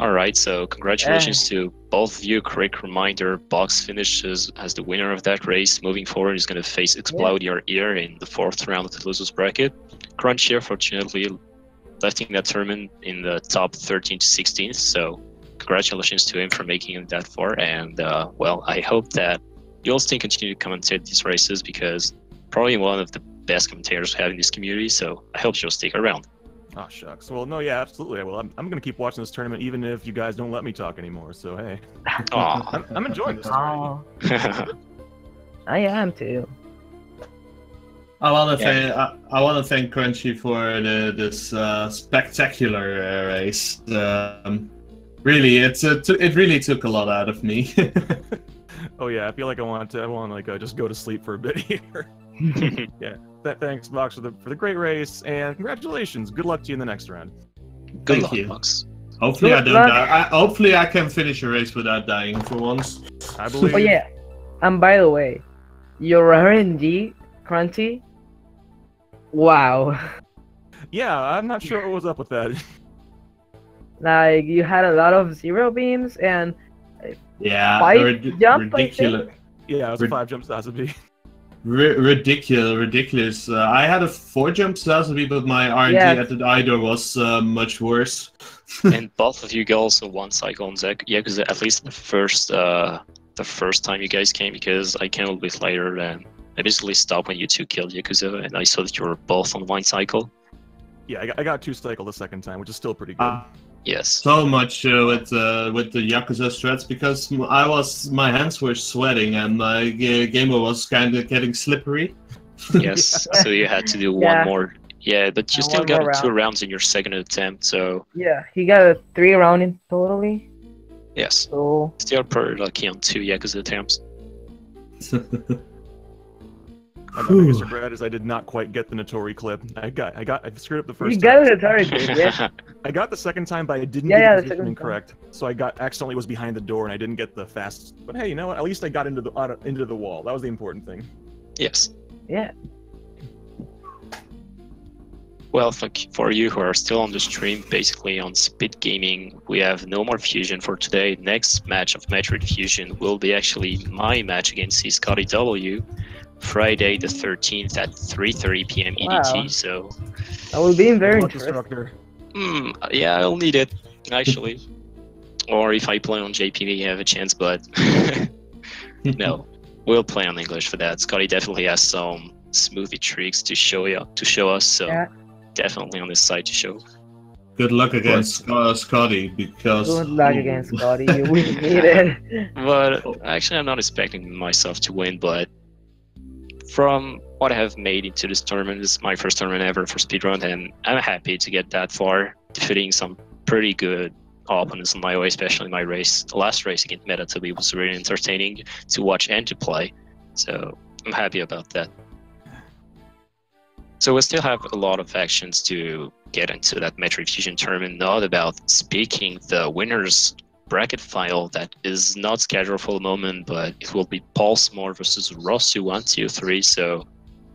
Alright, so congratulations to both of you. Quick reminder, Box finishes as the winner of that race. Moving forward, he's going to face Explode Your Ear in the 4th round of the losers bracket. Crunch here, fortunately, lifting that tournament in the top 13 to 16th, so congratulations to him for making it that far. And, well, I hope that you'll still continue to commentate these races because probably one of the best commentators we have in this community, so I hope you'll stick around. Oh shucks. Well, no, yeah, absolutely. Well, I'm gonna keep watching this tournament even if you guys don't let me talk anymore. So hey, Aw. I'm enjoying this. Tournament. oh, I am too. I want to thank Crunchy for this spectacular race. Really, it really took a lot out of me. Oh yeah, I feel like I want to like just go to sleep for a bit here. Yeah. Thanks, Box, for the great race, and congratulations. Good luck to you in the next round. Good Thank luck, you. Box. Hopefully I Good don't luck. die. Hopefully I can finish a race without dying for once. I believe. Oh yeah, and by the way, your RNG, Crunchy. Wow, Yeah, I'm not sure what was up with that. like you had a lot of zero beams and Yeah, 5 jump, I ridiculous. Yeah, it was a 5 jump Sazabi. Ridiculous. I had a 4-jump Sazabi, but my RNG Yes. at the idol was much worse. And both of you got also one cycle on Zach. Yeah, because at least the first time you guys came, because I came a little bit later, and I basically stopped when you two killed Yakuza, and I saw that you were both on one cycle. Yeah, I got 2 cycle the second time, which is still pretty good. Yes. So much with the Yakuza strats because my hands were sweating and my gamer was kind of getting slippery. Yes. So you had to do Yeah. one more. Yeah, but you And still one got more 2 rounds in your second attempt, so yeah, he got a 3 round in totally. yes. So Still pretty lucky on 2 Yakuza attempts. My biggest regret is I did not quite get the Notori clip. I screwed up the first you time. got it target, yeah. I got the second time, but I didn't Yeah, get yeah, the the position second incorrect. So I accidentally was behind the door and I didn't get the fast. But hey, you know what? At least I got into the wall. That was the important thing. Yes. Yeah. Well, for you who are still on the stream, basically on Speed Gaming, we have no more Fusion for today. Next match of Metroid Fusion will be actually my match against C. Scotty W. Friday the 13th at 3:30 p.m. EDT. Wow. So, I will be very Good luck, interested. instructor. yeah, I'll need it actually. Or if I play on JPV, I have a chance. But no, we'll play on English for that. Scotty definitely has some smoothie tricks to show us. So Yeah. definitely on this side to show. Good luck against Scotty because. Good luck against Scotty. You will need it. But actually, I'm not expecting myself to win. But from what I have made into this tournament, this is my first tournament ever for speedrun, and I'm happy to get that far, defeating some pretty good opponents on my way, especially my race. The last race against Metroid was really entertaining to watch and to play, so I'm happy about that. So we still have a lot of actions to get into that Metroid Fusion tournament, not about speaking the winners bracket final that is not scheduled for the moment, but it will be Pulsemore versus Rossu123, so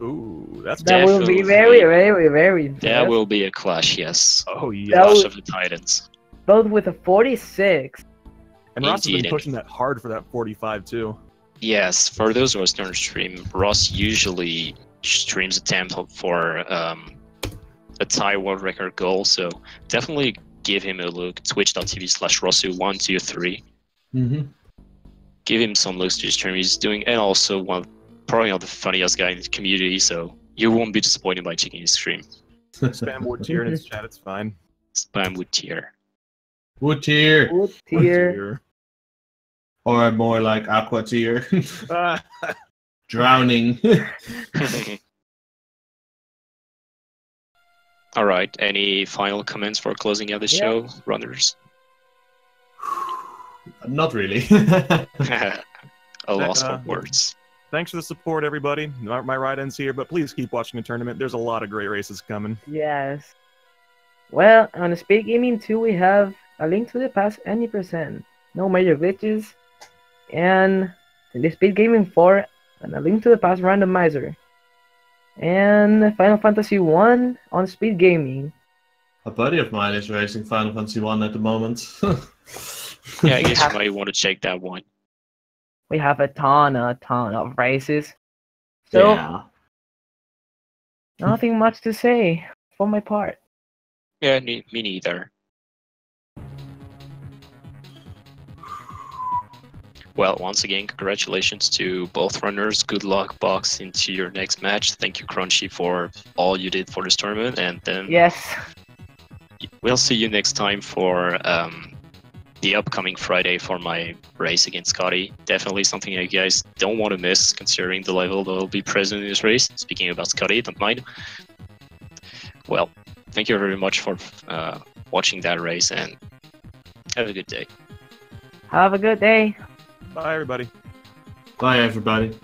Ooh, that's That will be Definitely. very, very, very that impressive. will be a clash, yes. Oh yeah. That Clash will- of the Titans. Both with a 46. And Ross has Indeed. been pushing that hard for that 45 too. Yes, for those of us who don't stream, Ross usually streams a tempo for a tie world record goal, so definitely give him a look. Twitch.tv/Rosu123. Mm-hmm. Give him some looks to his stream. He's doing, and also probably not the funniest guy in the community, so you won't be disappointed by checking his stream. Spam wood tier in its chat, it's fine. Spam wood tier. Wood tier. Wood tier. Or more like aqua tier. Ah, Drowning. All right. Any final comments for closing out the show, runners? Not really. A loss of words. Thanks for the support, everybody. My ride ends here, but please keep watching the tournament. There's a lot of great races coming. Yes. Well, on the Speed Gaming 2, we have a link to the past any %. No major glitches. And in the Speed Gaming 4, and a link to the past randomizer. And Final Fantasy 1 on Speed Gaming. A buddy of mine is racing Final Fantasy 1 at the moment. Yeah, I guess you might want to check that one. We have a ton of races. So, yeah. nothing much to say for my part. Yeah, me neither. Well, once again, congratulations to both runners. Good luck, Box, into your next match. Thank you, Crunchy, for all you did for this tournament. And then Yes. we'll see you next time for the upcoming Friday for my race against Scotty. Definitely something you guys don't want to miss, considering the level that will be present in this race. Speaking about Scotty, don't mind. Well, thank you very much for watching that race, and have a good day. Have a good day. Bye, everybody. Bye, everybody.